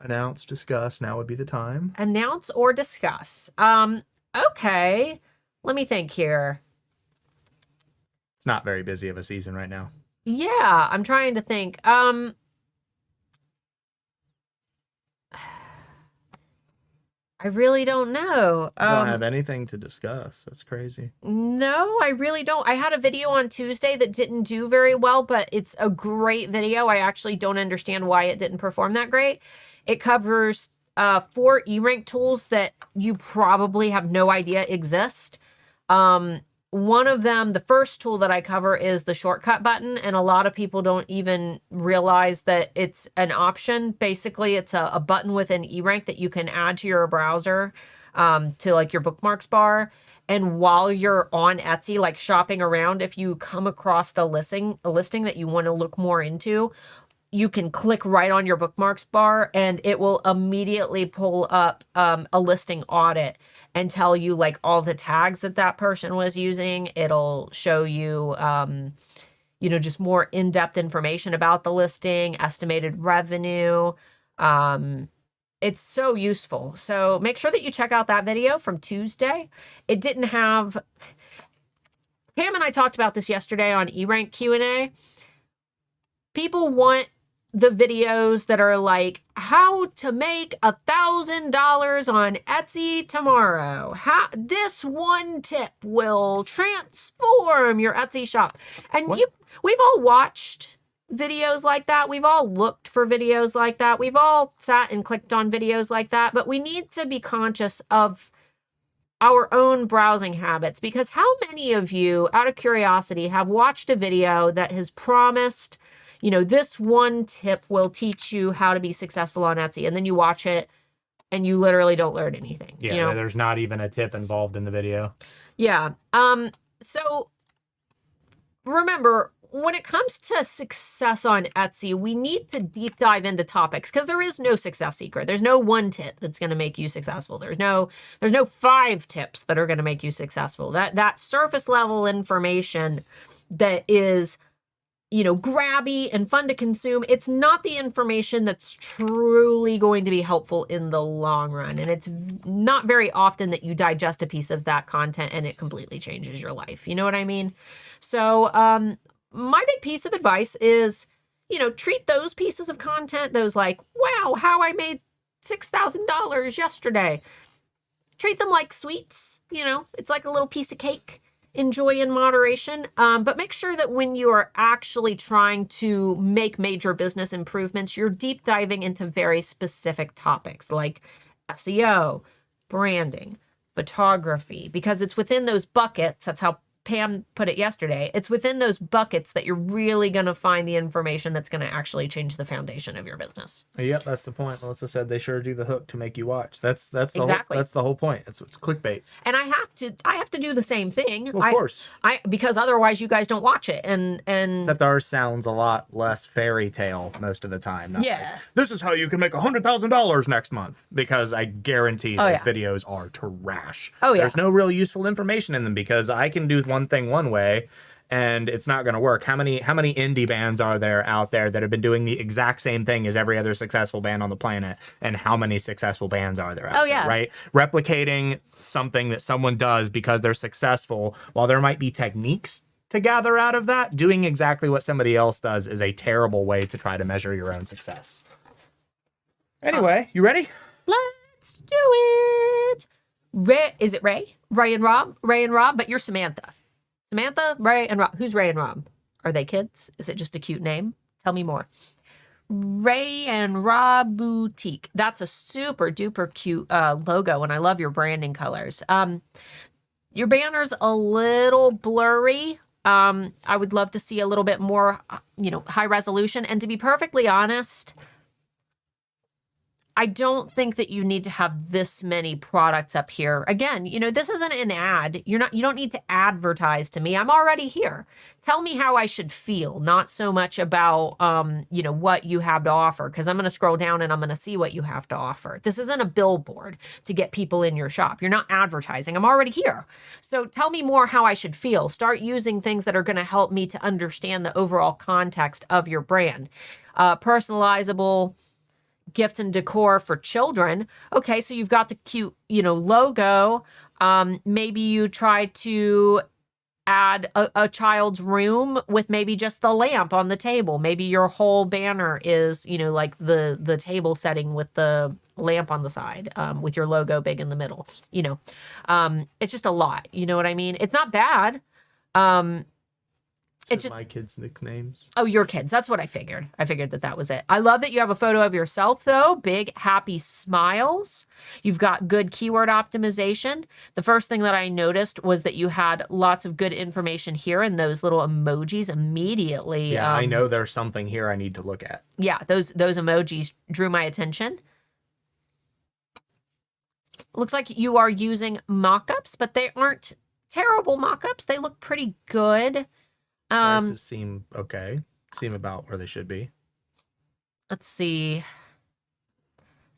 announce, discuss? Now would be the time.
Announce or discuss. Okay. Let me think here.
It's not very busy of a season right now.
Yeah, I'm trying to think. I really don't know.
You don't have anything to discuss. That's crazy.
No, I really don't. I had a video on Tuesday that didn't do very well, but it's a great video. I actually don't understand why it didn't perform that great. It covers 4 e-rank tools that you probably have no idea exist. One of them, the first tool that I cover, is the shortcut button, and a lot of people don't even realize that it's an option. Basically, it's a button within eRank that you can add to your browser, to like your bookmarks bar. And while you're on Etsy, like shopping around, if you come across a listing that you want to look more into, you can click right on your bookmarks bar and it will immediately pull up a listing audit and tell you like all the tags that person was using. It'll show you, just more in-depth information about the listing, estimated revenue. It's so useful. So make sure that you check out that video from Tuesday. It didn't have... Pam and I talked about this yesterday on eRank Q&A. People want the videos that are like how to make $1,000 on Etsy tomorrow. How this one tip will transform your Etsy shop. And we've all watched videos like that. We've all looked for videos like that. We've all sat and clicked on videos like that, but we need to be conscious of our own browsing habits, because how many of you, out of curiosity, have watched a video that has promised, this one tip will teach you how to be successful on Etsy, and then you watch it and you literally don't learn anything.
Yeah, there's not even a tip involved in the video.
Yeah. So remember, when it comes to success on Etsy, we need to deep dive into topics, because there is no success secret. There's no one tip that's going to make you successful. There's no 5 tips that are going to make you successful. That surface level information that is, grabby and fun to consume, it's not the information that's truly going to be helpful in the long run. And it's not very often that you digest a piece of that content and it completely changes your life. You know what I mean? So, my big piece of advice is, treat those pieces of content, those like, wow, how I made $6,000 yesterday. Treat them like sweets, it's like a little piece of cake. Enjoy in moderation, but make sure that when you are actually trying to make major business improvements, you're deep diving into very specific topics like SEO, branding, photography, because it's within those buckets. That's how Pam put it yesterday, it's within those buckets that you're really going to find the information that's going to actually change the foundation of your business.
Yep, that's the point. Melissa said they sure do the hook to make you watch. That's the
Exactly.
that's the whole point. It's clickbait.
And I have to do the same thing.
Well, of course.
Because otherwise you guys don't watch it. And
except ours sounds a lot less fairy tale most of the time. Not
yeah.
Like, this is how you can make $100,000 next month, because I guarantee those videos are trash.
Oh yeah.
There's no real useful information in them, because I can do one thing one way and it's not going to work. How many indie bands are there out there that have been doing the exact same thing as every other successful band on the planet? And how many successful bands are there out there, right? Replicating something that someone does because they're successful, while there might be techniques to gather out of that, doing exactly what somebody else does is a terrible way to try to measure your own success. Anyway, you ready?
Let's do it. Ray, is it Ray? Ray and Rob? Ray and Rob, but you're Samantha. Samantha, Ray, and Rob. Who's Ray and Rob? Are they kids? Is it just a cute name? Tell me more. Ray and Rob Boutique. That's a super duper cute logo, and I love your branding colors. Your banner's a little blurry. I would love to see a little bit more, high resolution. And to be perfectly honest, I don't think that you need to have this many products up here. Again, this isn't an ad. You don't need to advertise to me. I'm already here. Tell me how I should feel, not so much about, what you have to offer, because I'm going to scroll down and I'm going to see what you have to offer. This isn't a billboard to get people in your shop. You're not advertising. I'm already here. So tell me more how I should feel. Start using things that are going to help me to understand the overall context of your brand. Personalizable gifts and decor for children. Okay, so you've got the cute, logo. Maybe you try to add a child's room with maybe just the lamp on the table. Maybe your whole banner is, like the table setting with the lamp on the side, with your logo big in the middle. It's just a lot. You know what I mean? It's not bad.
It's just my kids' nicknames.
Oh, your kids. That's what I figured. I figured that was it. I love that you have a photo of yourself, though. Big, happy smiles. You've got good keyword optimization. The first thing that I noticed was that you had lots of good information here, and those little emojis immediately.
Yeah, I know there's something here I need to look at.
Yeah, those emojis drew my attention. Looks like you are using mock-ups, but they aren't terrible mock-ups. They look pretty good.
Prices seem okay. Seem about where they should be.
Let's see.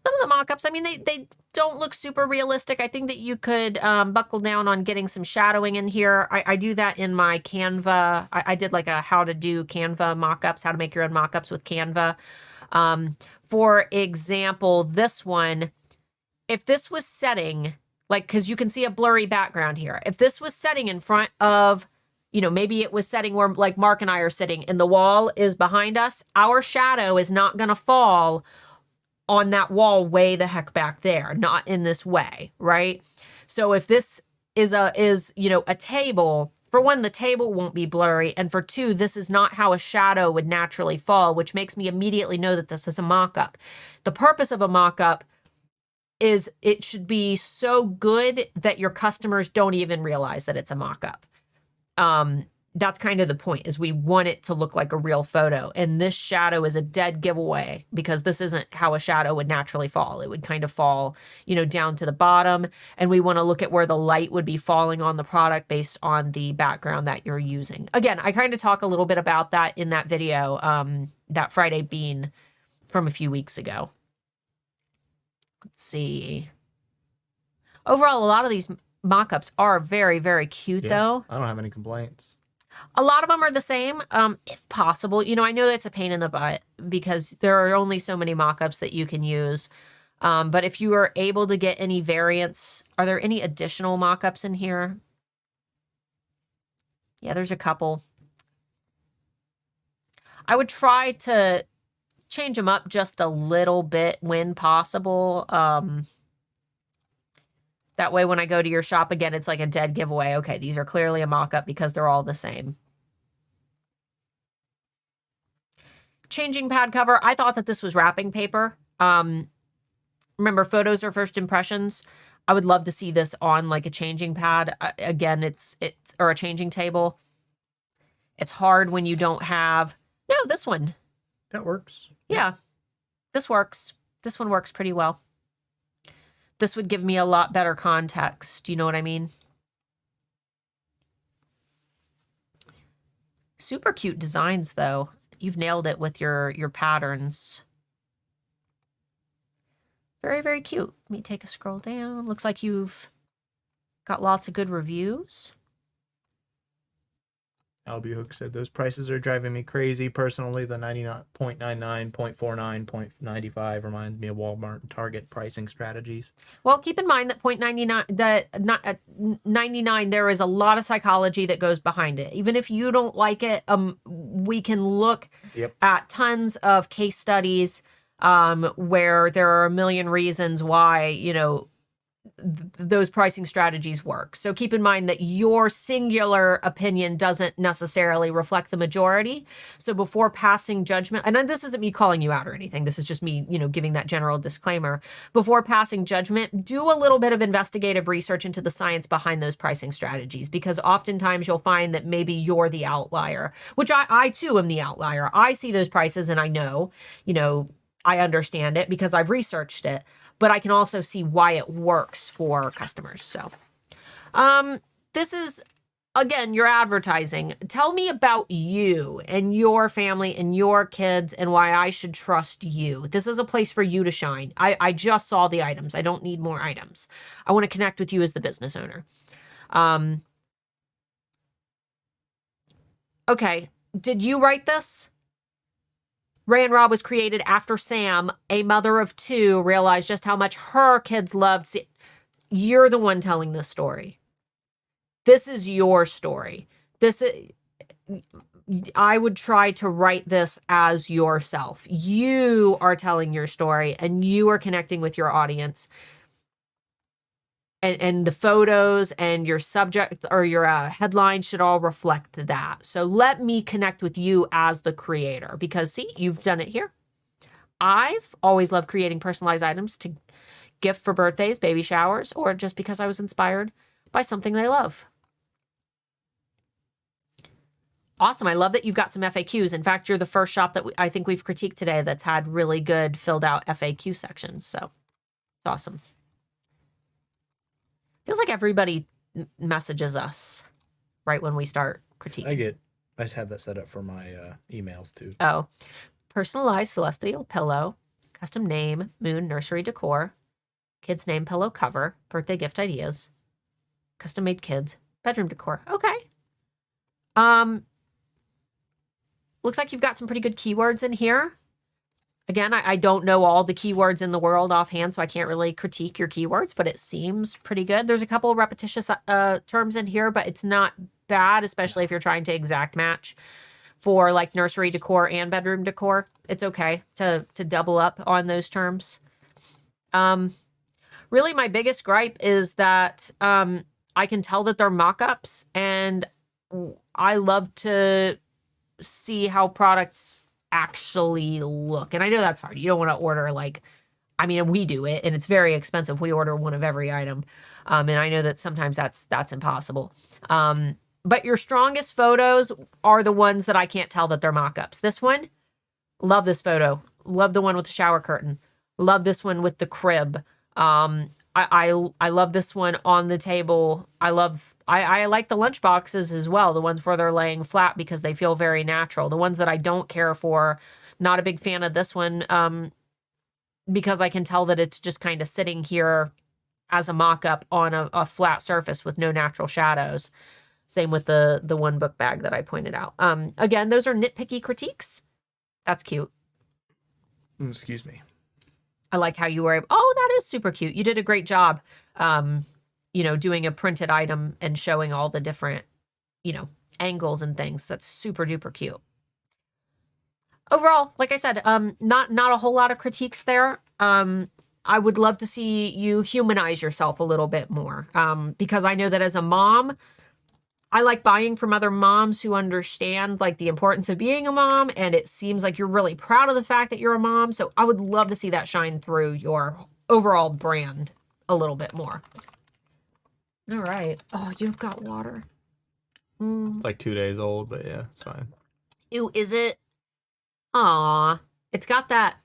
Some of the mock-ups, I mean, they don't look super realistic. I think that you could buckle down on getting some shadowing in here. I do that in my Canva. I did like a how to do Canva mock-ups, how to make your own mock-ups with Canva. For example, this one, if this was setting, because you can see a blurry background here. If this was setting in front of, maybe it was setting where like Mark and I are sitting and the wall is behind us, our shadow is not going to fall on that wall way the heck back there, not in this way, right? So if this is a table, for one, the table won't be blurry. And for two, this is not how a shadow would naturally fall, which makes me immediately know that this is a mock-up. The purpose of a mock-up is it should be so good that your customers don't even realize that it's a mock-up. That's kind of the point, is we want it to look like a real photo. And this shadow is a dead giveaway, because this isn't how a shadow would naturally fall. It would kind of fall, down to the bottom. And we want to look at where the light would be falling on the product based on the background that you're using. Again, I kind of talk a little bit about that in that video, that Friday Bean from a few weeks ago. Let's see. Overall, a lot of these mock-ups are very, very cute, though.
I don't have any complaints.
A lot of them are the same, if possible. I know it's a pain in the butt because there are only so many mock-ups that you can use. But if you are able to get any variants, are there any additional mock-ups in here? Yeah, there's a couple. I would try to change them up just a little bit when possible. That way, when I go to your shop again, it's like a dead giveaway. Okay, these are clearly a mock-up because they're all the same. Changing pad cover. I thought that this was wrapping paper. Remember, photos are first impressions. I would love to see this on like a changing pad. Again, it's or a changing table. It's hard when you don't have, no, this one.
That works.
Yeah, this works. This one works pretty well. This would give me a lot better context. Do you know what I mean? Super cute designs, though. You've nailed it with your patterns. Very, very cute. Let me take a scroll down. Looks like you've got lots of good reviews.
Albie Hook said, those prices are driving me crazy. Personally, the 99.99, 0.49, 0.95 remind me of Walmart and Target pricing strategies.
Well, keep in mind that 0.99, that not at 99, there is a lot of psychology that goes behind it. Even if you don't like it, we can look at tons of case studies where there are a million reasons why, you know, those pricing strategies work. So keep in mind that your singular opinion doesn't necessarily reflect the majority. So before passing judgment, and this isn't me calling you out or anything, this is just me, you know, giving that general disclaimer. Before passing judgment, do a little bit of investigative research into the science behind those pricing strategies, because oftentimes you'll find that maybe you're the outlier, which I too am the outlier. I see those prices and I know, you know, I understand it because I've researched it, but I can also see why it works for customers. So, this is, again, your advertising. Tell me about you and your family and your kids and why I should trust you. This is a place for you to shine. I just saw the items. I don't need more items. I want to connect with you as the business owner. Okay. Did you write this? Ray and Rob was created after Sam, a mother of two, realized just how much her kids loved. You're the one telling this story. This is your story. I would try to write this as yourself. You are telling your story and you are connecting with your audience. And the photos and your subject or your headline should all reflect that. So let me connect with you as the creator, because see, you've done it here. I've always loved creating personalized items to gift for birthdays, baby showers, or just because I was inspired by something they love. Awesome. I love that you've got some FAQs. In fact, you're the first shop that I think we've critiqued today that's had really good filled out FAQ sections. So it's awesome. Feels like everybody messages us right when we start critiquing.
I just have that set up for my emails too.
Oh, personalized celestial pillow, custom name, moon nursery decor, kids name pillow cover, birthday gift ideas, custom made kids, bedroom decor. Okay. Looks like you've got some pretty good keywords in here. Again, I don't know all the keywords in the world offhand, so I can't really critique your keywords, but it seems pretty good. There's a couple of repetitious terms in here, but it's not bad, especially if you're trying to exact match for like nursery decor and bedroom decor. It's okay to double up on those terms. Really, my biggest gripe is that I can tell that they're mock-ups, and I love to see how products actually look. And I know that's hard. You don't want to order like, I mean, we do it and it's very expensive. We order one of every item. And I know that sometimes that's impossible. But your strongest photos are the ones that I can't tell that they're mock-ups. This one, love this photo. Love the one with the shower curtain. Love this one with the crib. I love this one on the table. I like the lunch boxes as well, the ones where they're laying flat because they feel very natural. The ones that I don't care for, not a big fan of this one because I can tell that it's just kind of sitting here as a mock-up on a flat surface with no natural shadows. Same with the one book bag that I pointed out. Again, those are nitpicky critiques. That's cute.
Excuse me.
I like how you were able, oh, that is super cute. You did a great job, you know, doing a printed item and showing all the different, you know, angles and things. That's super duper cute. Overall, like I said, not a whole lot of critiques there. I would love to see you humanize yourself a little bit more, because I know that as a mom, I like buying from other moms who understand like the importance of being a mom, and it seems like you're really proud of the fact that you're a mom. So I would love to see that shine through your overall brand. a little bit more. All right. Oh, you've got water.
It's like 2 days old, but yeah, it's fine.
Ew, is it? Aw. It's got that.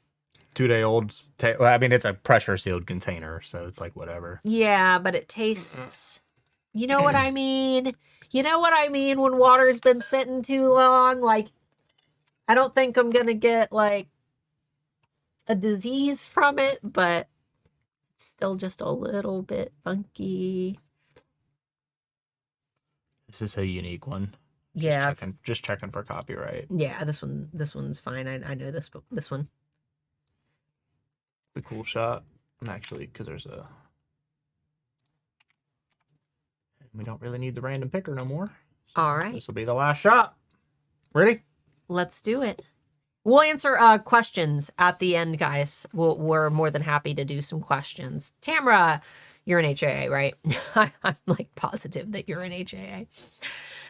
2 day old. Well, I mean, it's a pressure sealed container, so it's like whatever.
Yeah, but it tastes. You know what I mean? You know what I mean when water's been sitting too long? Like, I don't think I'm going to get like a disease from it, but it's still just a little bit funky.
This is a unique one.
Yeah.
Just checking for copyright.
Yeah, this one's fine. I know this one.
The cool shot. And actually, because we don't really need the random picker no more. So
all right.
This will be the last shot. Ready?
Let's do it. We'll answer questions at the end, guys. We're more than happy to do some questions. Tamara, you're an HAA, right? I'm like positive that you're an HAA.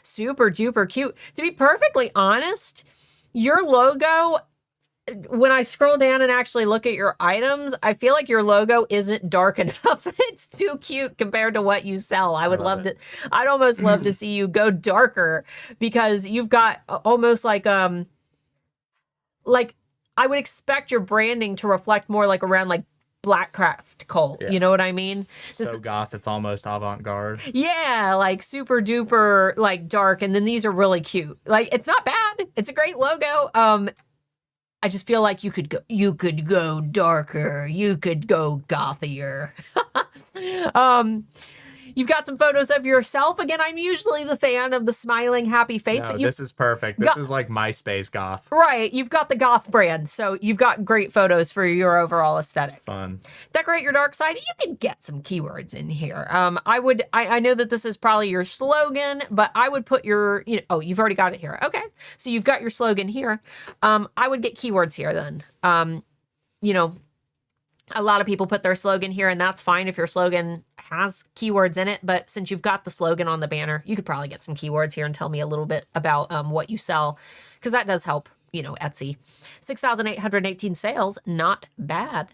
Super duper cute. To be perfectly honest, your logo, when I scroll down and actually look at your items, I feel like your logo isn't dark enough. It's too cute compared to what you sell. I'd almost love to see you go darker, because you've got almost like I would expect your branding to reflect more like around like Blackcraft cult. Yeah. You know what I mean?
So goth, it's almost avant-garde.
Yeah, like super duper like dark, and then these are really cute. Like, it's not bad. It's a great logo. I just feel like you could go darker. You could go gothier. You've got some photos of yourself. Again, I'm usually the fan of the smiling, happy face.
No, but this is perfect. This is like MySpace goth.
Right. You've got the goth brand, so you've got great photos for your overall aesthetic.
It's fun.
Decorate your dark side. You can get some keywords in here. I know that this is probably your slogan, but I would put your, oh, you've already got it here. Okay. So you've got your slogan here. I would get keywords here then. A lot of people put their slogan here, and that's fine if your slogan has keywords in it. But since you've got the slogan on the banner, you could probably get some keywords here and tell me a little bit about what you sell, because that does help, Etsy. 6,818 sales, not bad.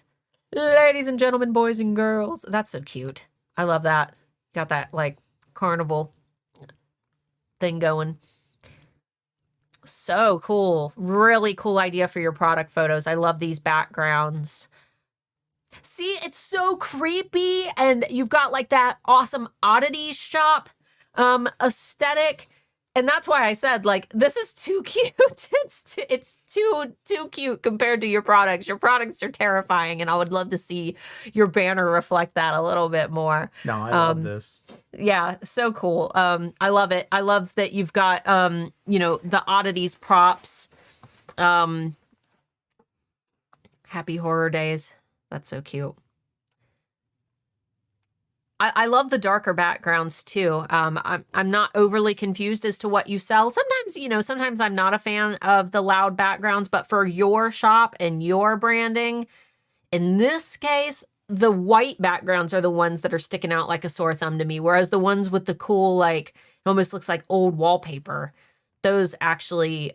Ladies and gentlemen, boys and girls, that's so cute. I love that. Got that like carnival thing going. So cool. Really cool idea for your product photos. I love these backgrounds. See, it's so creepy, and you've got like that awesome oddities shop aesthetic, and that's why I said like this is too cute. It's too cute compared to your products. Your products are terrifying, and I would love to see your banner reflect that a little bit more.
No, I love this.
Yeah, so cool. I love it. I love that you've got the oddities props. Happy Horror Days. That's so cute. I love the darker backgrounds too. I'm not overly confused as to what you sell. Sometimes I'm not a fan of the loud backgrounds, but for your shop and your branding, in this case, the white backgrounds are the ones that are sticking out like a sore thumb to me. Whereas the ones with the cool, like, it almost looks like old wallpaper, those actually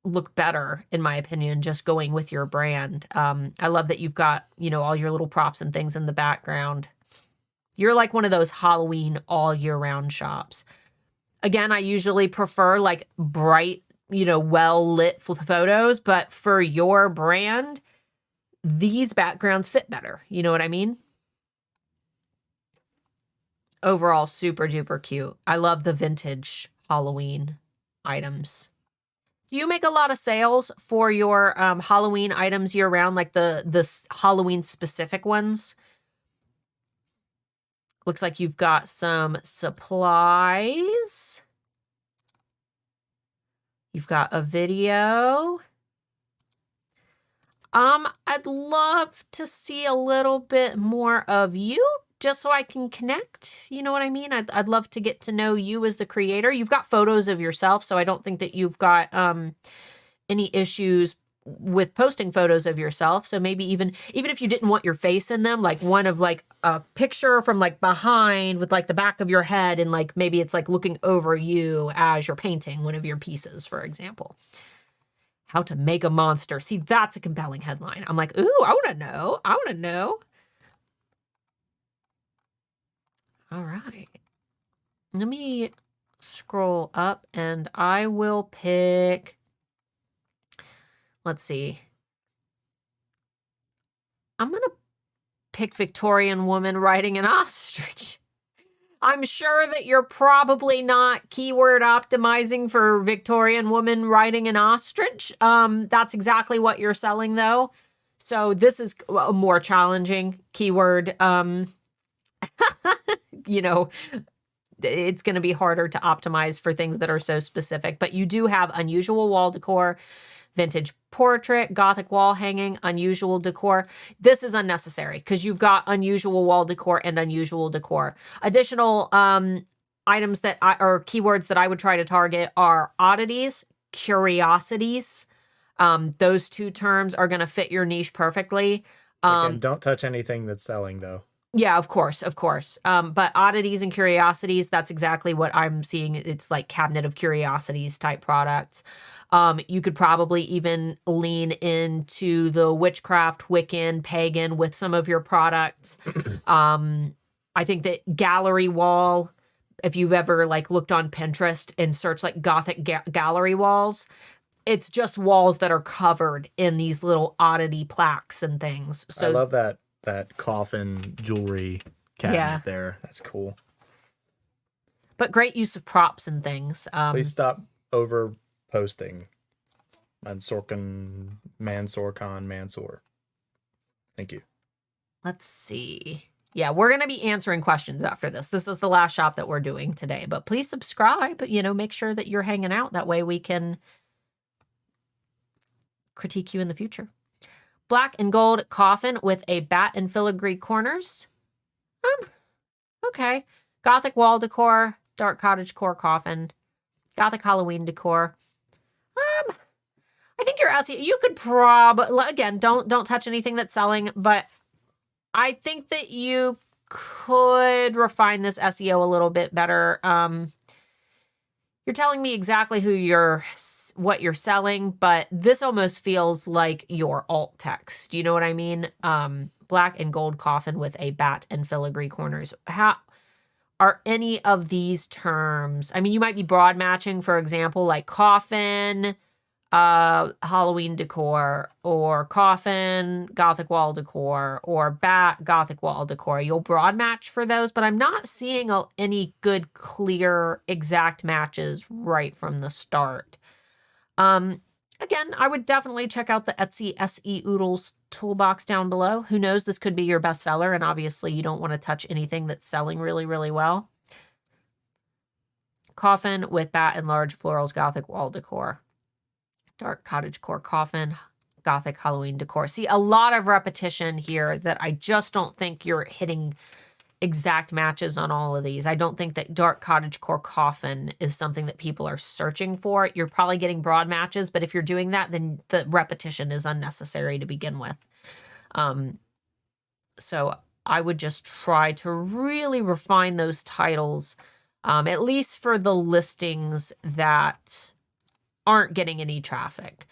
look better, in my opinion, just going with your brand. I love that you've got, all your little props and things in the background. You're like one of those Halloween all year round shops. Again, I usually prefer like bright, well lit photos, but for your brand, these backgrounds fit better. You know what I mean? Overall, super duper cute. I love the vintage Halloween items. Do you make a lot of sales for your Halloween items year round, like the Halloween specific ones? Looks like you've got some supplies. You've got a video. I'd love to see a little bit more of you, just so I can connect. You know what I mean? I'd love to get to know you as the creator. You've got photos of yourself, so I don't think that you've got any issues with posting photos of yourself. So maybe even if you didn't want your face in them, like one of like a picture from like behind with like the back of your head, and like maybe it's like looking over you as you're painting one of your pieces, for example. How to make a monster. See, that's a compelling headline. I'm like, ooh, I want to know. All right. Let me scroll up and I will pick, let's see. I'm going to pick Victorian woman riding an ostrich. I'm sure that you're probably not keyword optimizing for Victorian woman riding an ostrich. That's exactly what you're selling though. So this is a more challenging keyword. You know, it's going to be harder to optimize for things that are so specific, but you do have unusual wall decor, vintage portrait, Gothic wall hanging, unusual decor. This is unnecessary because you've got unusual wall decor and unusual decor. Additional items that or keywords that I would try to target are oddities, curiosities. Those two terms are going to fit your niche perfectly.
Again, don't touch anything that's selling though.
Yeah, of course, of course. But oddities and curiosities, that's exactly what I'm seeing. It's like cabinet of curiosities type products. You could probably even lean into the witchcraft, Wiccan, pagan with some of your products. I think that gallery wall, if you've ever like looked on Pinterest and searched like Gothic gallery walls, it's just walls that are covered in these little oddity plaques and things. So
I love that coffin jewelry cabinet there. That's cool.
But great use of props and things.
Please stop over posting. Mansorkan, Mansor. Thank you.
Let's see. Yeah, we're going to be answering questions after this. This is the last shop that we're doing today. But please subscribe. Make sure that you're hanging out. That way we can critique you in the future. Black and gold coffin with a bat and filigree corners. Okay. Gothic wall decor, dark cottagecore coffin, Gothic Halloween decor. I think your SEO, you could probably, again, don't touch anything that's selling, but I think that you could refine this SEO a little bit better. You're telling me exactly what you're selling, but this almost feels like your alt text. Do you know what I mean? Black and gold coffin with a bat and filigree corners. How are any of these terms? I mean, you might be broad matching, for example, like coffin, Halloween decor, or coffin, Gothic wall decor, or bat, Gothic wall decor. You'll broad match for those, but I'm not seeing any good, clear, exact matches right from the start. Again, I would definitely check out the Etsy SE Oodles toolbox down below. Who knows, this could be your bestseller, and obviously you don't want to touch anything that's selling really, really well. Coffin with bat and large florals, Gothic wall decor. Dark cottagecore coffin, Gothic Halloween decor. See, a lot of repetition here that I just don't think you're hitting exact matches on all of these. I don't think that dark cottagecore coffin is something that people are searching for. You're probably getting broad matches, but if you're doing that, then the repetition is unnecessary to begin with. So I would just try to really refine those titles, at least for the listings that aren't getting any traffic.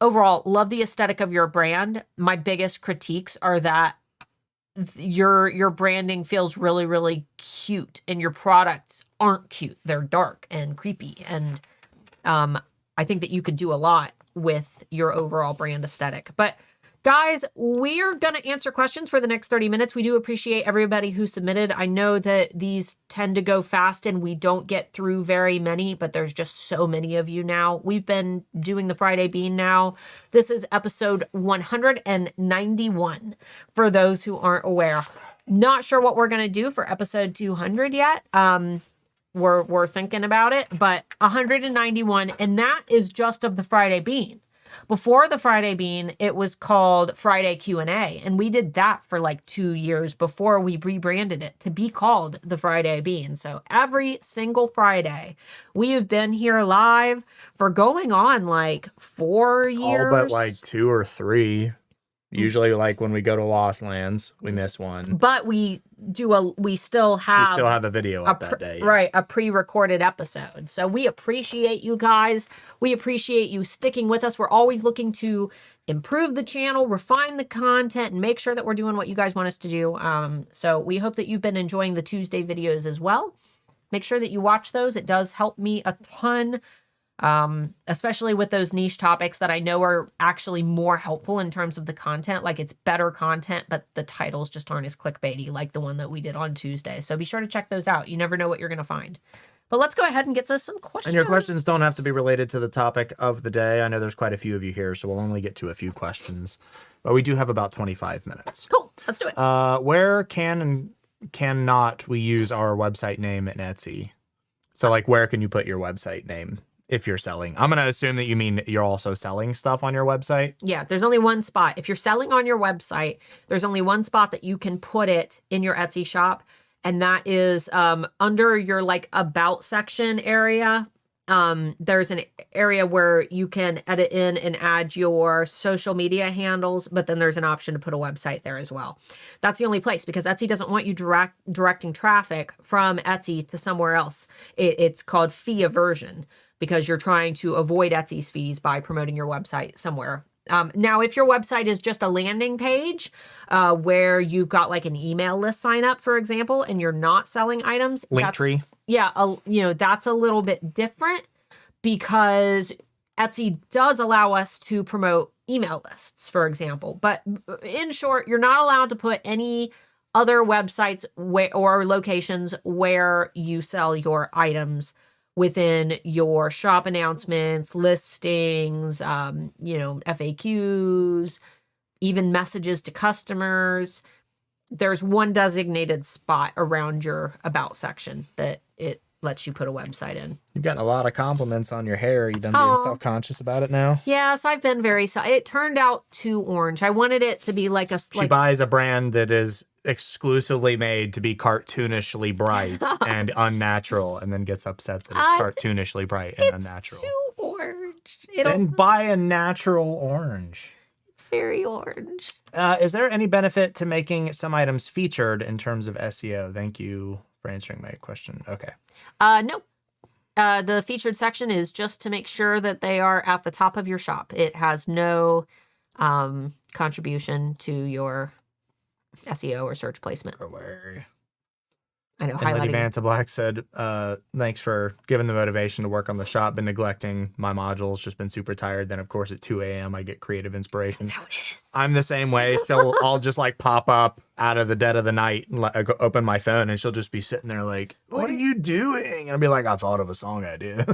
Overall, love the aesthetic of your brand. My biggest critiques are that your branding feels really, really cute and your products aren't cute. They're dark and creepy. And I think that you could do a lot with your overall brand aesthetic. But guys, we're going to answer questions for the next 30 minutes. We do appreciate everybody who submitted. I know that these tend to go fast and we don't get through very many, but there's just so many of you now. We've been doing the Friday Bean now. This is episode 191 for those who aren't aware. Not sure what we're going to do for episode 200 yet. We're thinking about it, but 191, and that is just of the Friday Bean. Before the Friday Bean, it was called Friday Q&A, and we did that for like 2 years before we rebranded it to be called the Friday Bean. So every single Friday, we have been here live for going on like 4 years.
All but like 2 or 3. Usually, like when we go to Lost Lands, we miss one.
But we still have
a video up that day. Yeah.
Right, a pre-recorded episode. So we appreciate you guys. We appreciate you sticking with us. We're always looking to improve the channel, refine the content, and make sure that we're doing what you guys want us to do. So we hope that you've been enjoying the Tuesday videos as well. Make sure that you watch those. It does help me a ton, especially with those niche topics that I know are actually more helpful in terms of the content. Like, it's better content, but the titles just aren't as clickbaity like the one that we did on Tuesday. So be sure to check those out. You never know what you're going to find. But let's go ahead and get to some questions.
And your questions don't have to be related to the topic of the day. I know there's quite a few of you here, so we'll only get to a few questions. But we do have about 25 minutes.
Cool. Let's do it.
Where can and cannot we use our website name in Etsy? So, like, where can you put your website name if you're selling? I'm going to assume that you mean you're also selling stuff on your website.
Yeah, there's only one spot. If you're selling on your website, there's only one spot that you can put it in your Etsy shop. And that is under your like about section area. There's an area where you can edit in and add your social media handles, but then there's an option to put a website there as well. That's the only place, because Etsy doesn't want you directing traffic from Etsy to somewhere else. It's called fee aversion, because you're trying to avoid Etsy's fees by promoting your website somewhere. Now, if your website is just a landing page where you've got like an email list sign up, for example, and you're not selling items.
Linktree.
Yeah, that's a little bit different, because Etsy does allow us to promote email lists, for example. But in short, you're not allowed to put any other websites or locations where you sell your items within your shop announcements, listings, FAQs, even messages to customers. There's one designated spot around your about section that it lets you put a website in.
You've gotten a lot of compliments on your hair. You done being self-conscious about it now?
Yes, I've been it turned out too orange. I wanted it to be like
She buys a brand that is exclusively made to be cartoonishly bright and unnatural, and then gets upset that it's cartoonishly bright and unnatural.
It's too orange.
Then buy a natural orange.
It's very orange.
Is there any benefit to making some items featured in terms of SEO? Thank you for answering my question. Okay.
No. The featured section is just to make sure that they are at the top of your shop. It has no contribution to your SEO or search placement. I know.
And Lady Banta Black said, thanks for giving the motivation to work on the shop. Been neglecting my modules, just been super tired. Then, of course, at 2 a.m., I get creative inspiration.
That's how it is.
I'm the same way. I'll just like pop up out of the dead of the night and open my phone, and she'll just be sitting there like, what are you doing? And I'll be like, I thought of a song idea.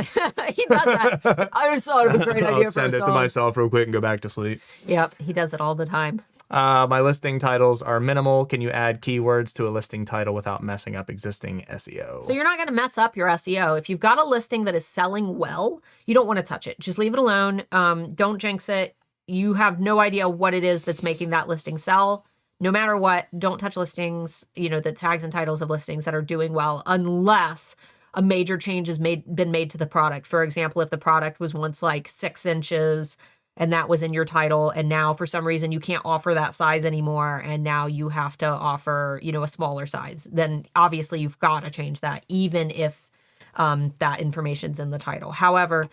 He does that. I just thought of a great idea for a song.
I'll send it to myself real quick and go back to sleep.
Yep, he does it all the time.
My listing titles are minimal. Can you add keywords to a listing title without messing up existing SEO?
So you're not going to mess up your SEO. If you've got a listing that is selling well, you don't want to touch it. Just leave it alone. Don't jinx it. You have no idea what it is that's making that listing sell. No matter what, don't touch listings, the tags and titles of listings that are doing well, unless a major change has been made to the product. For example, if the product was once like 6 inches and that was in your title, and now for some reason you can't offer that size anymore, and now you have to offer, a smaller size, then obviously you've got to change that, even if that information's in the title. However,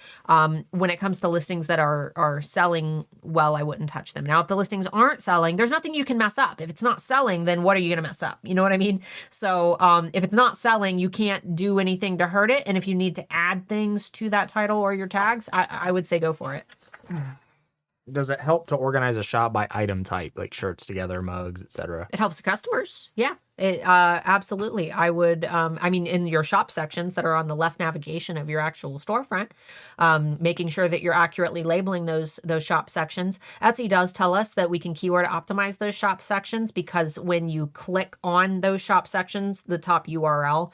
when it comes to listings that are selling well, I wouldn't touch them. Now, if the listings aren't selling, there's nothing you can mess up. If it's not selling, then what are you going to mess up? You know what I mean? So if it's not selling, you can't do anything to hurt it. And if you need to add things to that title or your tags, I would say go for it.
Does it help to organize a shop by item type, like shirts together, mugs, etc.?
It helps the customers. Yeah, it absolutely. I would, in your shop sections that are on the left navigation of your actual storefront, making sure that you're accurately labeling those shop sections. Etsy does tell us that we can keyword optimize those shop sections, because when you click on those shop sections, the top URL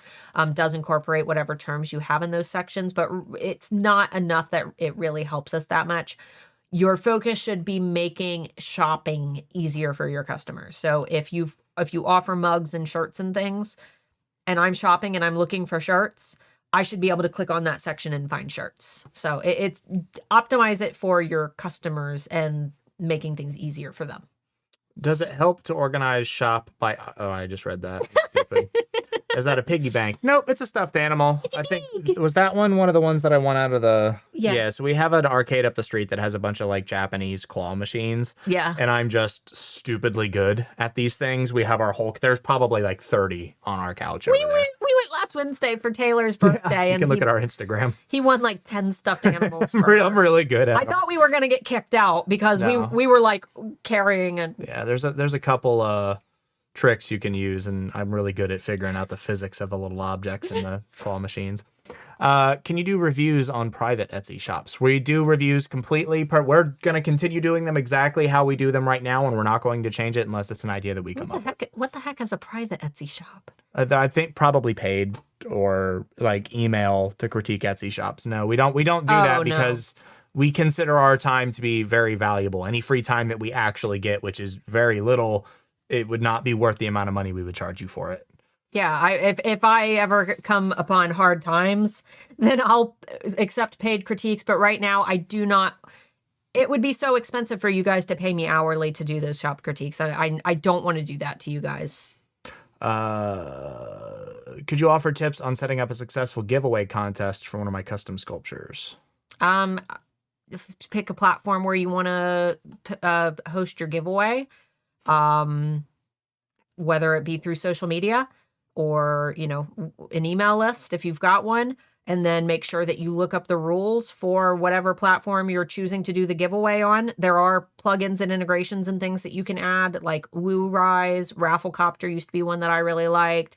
does incorporate whatever terms you have in those sections, but it's not enough that it really helps us that much. Your focus should be making shopping easier for your customers. So if you offer mugs and shirts and things, and I'm shopping and I'm looking for shirts, I should be able to click on that section and find shirts. So it's optimize it for your customers and making things easier for them.
Does it help to organize shop by? Oh, I just read that. Stupid. Is that a piggy bank? Nope, it's a stuffed animal.
It's a
I think
pig.
was that one of the ones that I won out of the.
Yeah.
So we have an arcade up the street that has a bunch of like Japanese claw machines.
Yeah.
And I'm just stupidly good at these things. We have our whole. There's probably like 30 on our couch over there.
We went last Wednesday for Taylor's birthday,
You
and
can look at our Instagram.
he won like 10 stuffed animals. For her.
I'm really good at.
I thought we were gonna get kicked out because
No.
we were like carrying and
Yeah, there's a couple tricks you can use, and I'm really good at figuring out the physics of the little objects in the claw machines. Can you do reviews on private Etsy shops? We do reviews completely. We're going to continue doing them exactly how we do them right now, and we're not going to change it unless it's an idea that we come up with.
what the heck is a private Etsy shop?
I think probably paid or like email to critique Etsy shops. No, we don't do that because we consider our time to be very valuable. Any free time that we actually get, which is very little, it would not be worth the amount of money we would charge you for it.
Yeah, if I ever come upon hard times, then I'll accept paid critiques. But right now, I do not. It would be so expensive for you guys to pay me hourly to do those shop critiques. I don't want to do that to you guys.
Could you offer tips on setting up a successful giveaway contest for one of my custom sculptures?
Pick a platform where you want to host your giveaway, whether it be through social media or, an email list if you've got one, and then make sure that you look up the rules for whatever platform you're choosing to do the giveaway on. There are plugins and integrations and things that you can add, like WooRise, Rafflecopter used to be one that I really liked,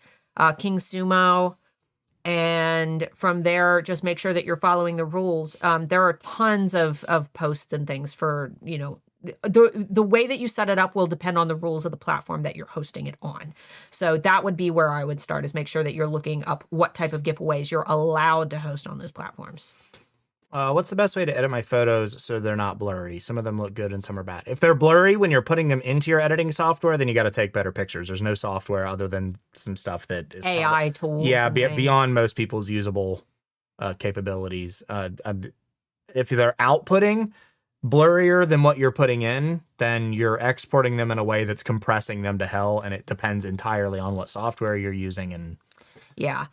King Sumo. And from there, just make sure that you're following the rules. There are tons of posts and things for, the way that you set it up will depend on the rules of the platform that you're hosting it on. So that would be where I would start, is make sure that you're looking up what type of giveaways you're allowed to host on those platforms.
What's the best way to edit my photos so they're not blurry? Some of them look good and some are bad. If they're blurry when you're putting them into your editing software, then you got to take better pictures. There's no software other than some stuff that is
AI tools.
Yeah, beyond most people's usable capabilities. If they're outputting blurrier than what you're putting in, then you're exporting them in a way that's compressing them to hell, and it depends entirely on what software you're using. And
yeah,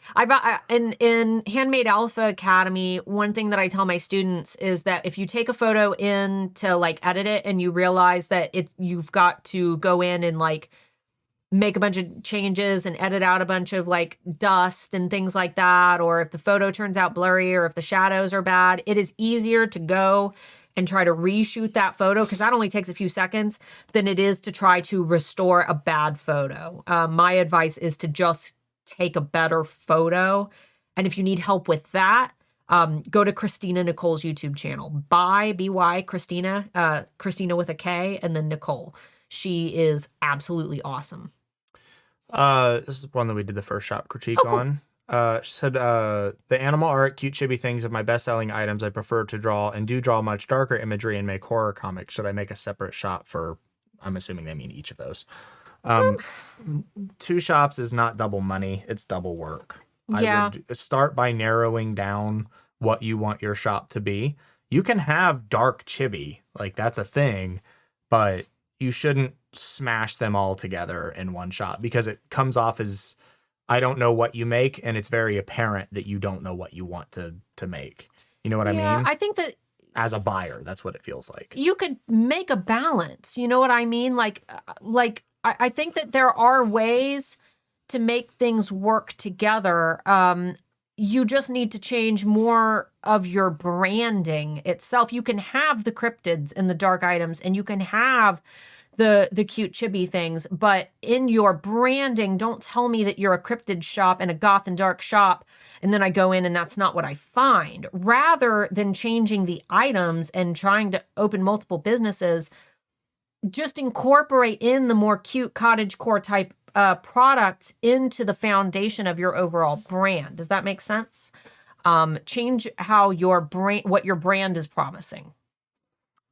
in Handmade Alpha Academy, one thing that I tell my students is that if you take a photo in to like edit it and you realize that you've got to go in and like make a bunch of changes and edit out a bunch of like dust and things like that, or if the photo turns out blurry or if the shadows are bad, it is easier to go and try to reshoot that photo, because that only takes a few seconds, than it is to try to restore a bad photo. My advice is to just take a better photo. And if you need help with that, go to Christina Nicole's YouTube channel. B-Y, Christina, Christina with a K, and then Nicole. She is absolutely awesome.
This is one that we did the first shop critique on. She said, the animal art, cute chibi things of my best-selling items I prefer to draw, and do draw much darker imagery and make horror comics. Should I make a separate shop for, I'm assuming they mean each of those. 2 shops is not double money, it's double work.
Yeah.
I would start by narrowing down what you want your shop to be. You can have dark chibi, like that's a thing, but you shouldn't smash them all together in one shop, because it comes off as, I don't know what you make, and it's very apparent that you don't know what you want to make. You know what I mean?
I think that
as a buyer, that's what it feels like.
You could make a balance. You know what I mean? I think that there are ways to make things work together. You just need to change more of your branding itself. You can have the cryptids and the dark items, and you can have the cute chibi things, but in your branding, don't tell me that you're a cryptid shop and a goth and dark shop, and then I go in and that's not what I find. Rather than changing the items and trying to open multiple businesses, just incorporate in the more cute cottagecore type products into the foundation of your overall brand. Does that make sense? Change how what your brand is promising.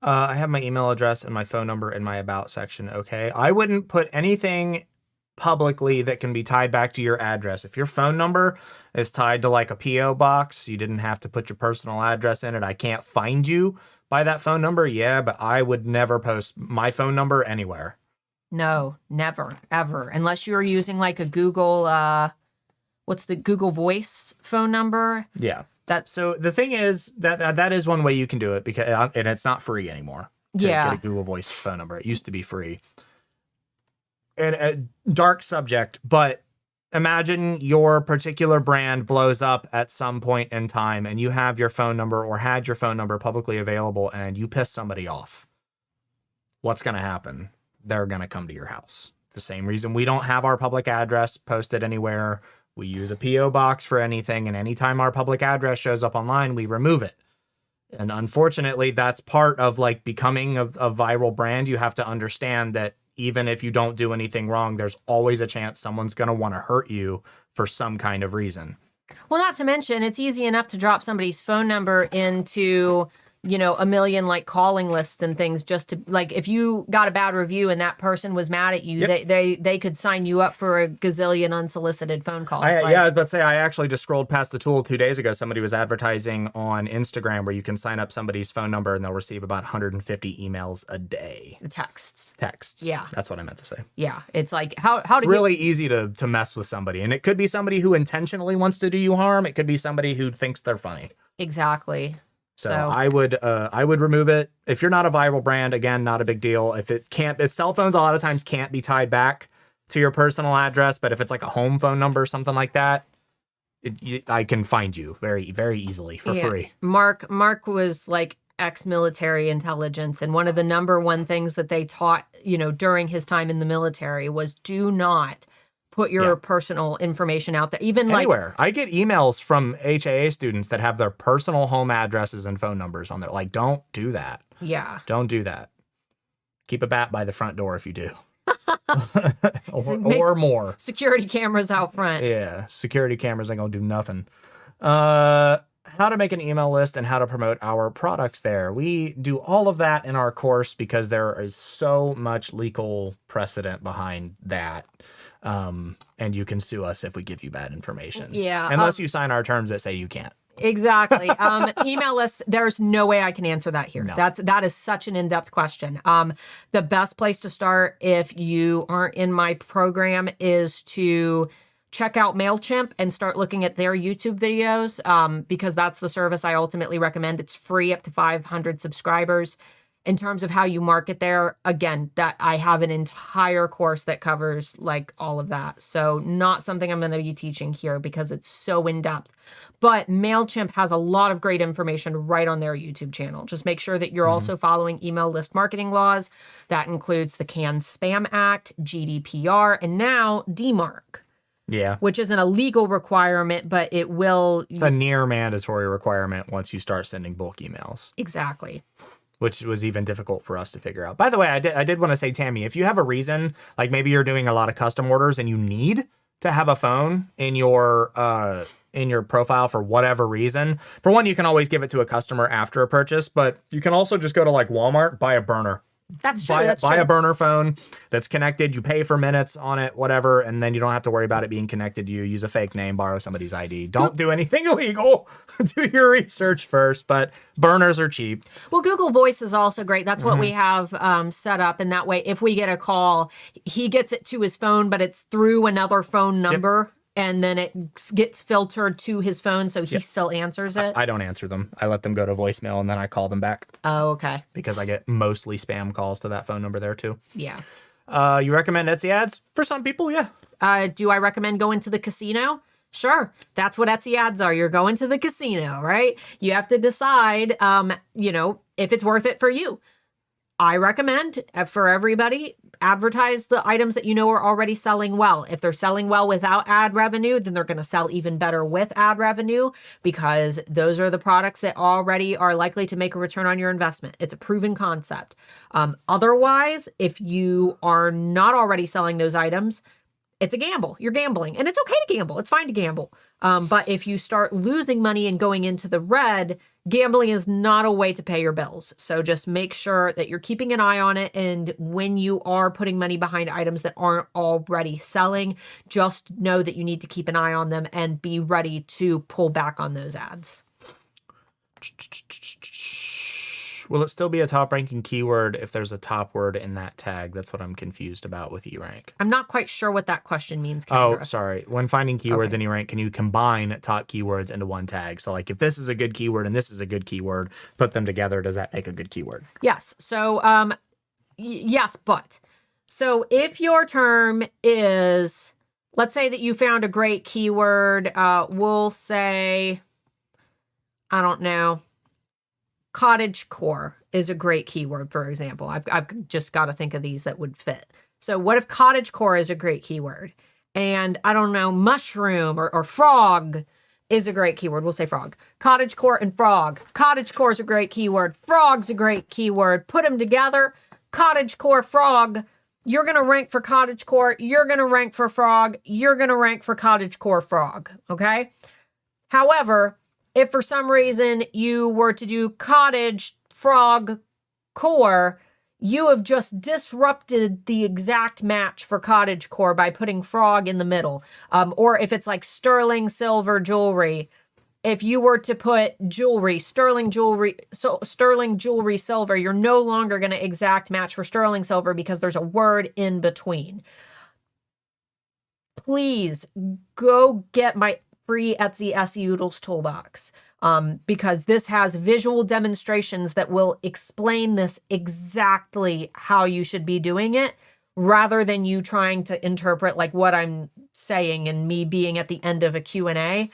I have my email address and my phone number in my about section. Okay. I wouldn't put anything publicly that can be tied back to your address. If your phone number is tied to like a PO box, you didn't have to put your personal address in it. I can't find you by that phone number. Yeah, but I would never post my phone number anywhere.
No, never, ever. Unless you're using like a Google, what's the Google Voice phone number?
Yeah. So the thing is that is one way you can do it, because and it's not free anymore to get a Google Voice phone number. It used to be free. And a dark subject, but imagine your particular brand blows up at some point in time and you have your phone number or had your phone number publicly available and you piss somebody off. What's going to happen? They're going to come to your house. The same reason we don't have our public address posted anywhere. We use a P.O. box for anything, and anytime our public address shows up online, we remove it. And unfortunately, that's part of like becoming a viral brand. You have to understand that even if you don't do anything wrong, there's always a chance someone's going to want to hurt you for some kind of reason.
Well, not to mention, it's easy enough to drop somebody's phone number into, you know, a million like calling lists and things, just to like, if you got a bad review and that person was mad at you, they could sign you up for a gazillion unsolicited phone calls.
Yeah, I was about to say, I actually just scrolled past the tool 2 days ago. Somebody was advertising on Instagram where you can sign up somebody's phone number and they'll receive about 150 emails a day.
Texts. Yeah.
That's what I meant to say.
Yeah. It's like how to
it's really easy to mess with somebody. And it could be somebody who intentionally wants to do you harm. It could be somebody who thinks they're funny.
Exactly.
So I would remove it. If you're not a viral brand, again, not a big deal. If cell phones a lot of times can't be tied back to your personal address, but if it's like a home phone number or something like that, I can find you very, very easily for free.
Marc was like ex-military intelligence, and one of the number one things that they taught, you know, during his time in the military was do not put your personal information out there. Even
anywhere. I get emails from HAA students that have their personal home addresses and phone numbers on there. Like, don't do that.
Yeah.
Don't do that. Keep a bat by the front door if you do. or more.
Security cameras out front.
Yeah. Security cameras ain't gonna do nothing. How to make an email list and how to promote our products there. We do all of that in our course because there is so much legal precedent behind that. And you can sue us if we give you bad information.
Yeah.
Unless you sign our terms that say you can't.
Exactly. Email list, there's no way I can answer that here.
No.
That is such an in-depth question. The best place to start if you aren't in my program is to check out MailChimp and start looking at their YouTube videos, because that's the service I ultimately recommend. It's free up to 500 subscribers. In terms of how you market there, again, that I have an entire course that covers like all of that. So not something I'm going to be teaching here because it's so in depth. But MailChimp has a lot of great information right on their YouTube channel. Just make sure that you're also following email list marketing laws. That includes the CAN-SPAM Act, GDPR, and now DMARC.
Yeah.
Which isn't a legal requirement, but it will.
It's a near mandatory requirement once you start sending bulk emails.
Exactly.
Which was even difficult for us to figure out. By the way, I did want to say, Tammy, if you have a reason, like maybe you're doing a lot of custom orders and you need to have a phone in your profile for whatever reason, for one, you can always give it to a customer after a purchase, but you can also just go to like Walmart, buy a burner.
That's true.
Buy a burner phone that's connected. You pay for minutes on it, whatever, and then you don't have to worry about it being connected to you. Use a fake name, borrow somebody's ID. Don't do anything illegal. Do your research first, but burners are cheap.
Well, Google Voice is also great. That's what we have set up, and that way, if we get a call, he gets it to his phone, but it's through another phone number. Yep. And then it gets filtered to his phone, so he still answers it.
I don't answer them. I let them go to voicemail, and then I call them back.
Oh, okay.
Because I get mostly spam calls to that phone number there, too.
Yeah.
You recommend Etsy ads? For some people, yeah.
Do I recommend going to the casino? Sure. That's what Etsy ads are. You're going to the casino, right? You have to decide, if it's worth it for you. I recommend for everybody, advertise the items that you know are already selling well. If they're selling well without ad revenue, then they're going to sell even better with ad revenue because those are the products that already are likely to make a return on your investment. It's a proven concept. Otherwise, if you are not already selling those items, it's a gamble. You're gambling, and it's okay to gamble. It's fine to gamble. But if you start losing money and going into the red, gambling is not a way to pay your bills. So just make sure that you're keeping an eye on it. And when you are putting money behind items that aren't already selling, just know that you need to keep an eye on them and be ready to pull back on those ads.
Will it still be a top-ranking keyword if there's a top word in that tag? That's what I'm confused about with eRank.
I'm not quite sure what that question means,
Oh,
Kendra.
sorry. When finding keywords
Okay.
in eRank, can you combine top keywords into one tag? So, like, if this is a good keyword and this is a good keyword, put them together. Does that make a good keyword?
Yes. So, yes, but. So if your term is, let's say that you found a great keyword, we'll say, I don't know, cottage core is a great keyword, for example. I've just got to think of these that would fit. So what if cottage core is a great keyword? And I don't know, mushroom or frog is a great keyword. We'll say frog. Cottage core and frog. Cottage core is a great keyword. Frog's a great keyword. Put them together. Cottage core frog. You're going to rank for cottage core. You're going to rank for frog. You're going to rank for cottage core frog. Okay. However, if for some reason you were to do cottage frog core, you have just disrupted the exact match for cottage core by putting frog in the middle. Or if it's like sterling silver jewelry, if you were to put jewelry, sterling jewelry silver, you're no longer going to exact match for sterling silver because there's a word in between. Please go get my free Etsy SE Oodles toolbox, because this has visual demonstrations that will explain this exactly how you should be doing it, rather than you trying to interpret like what I'm saying and me being at the end of a Q&A.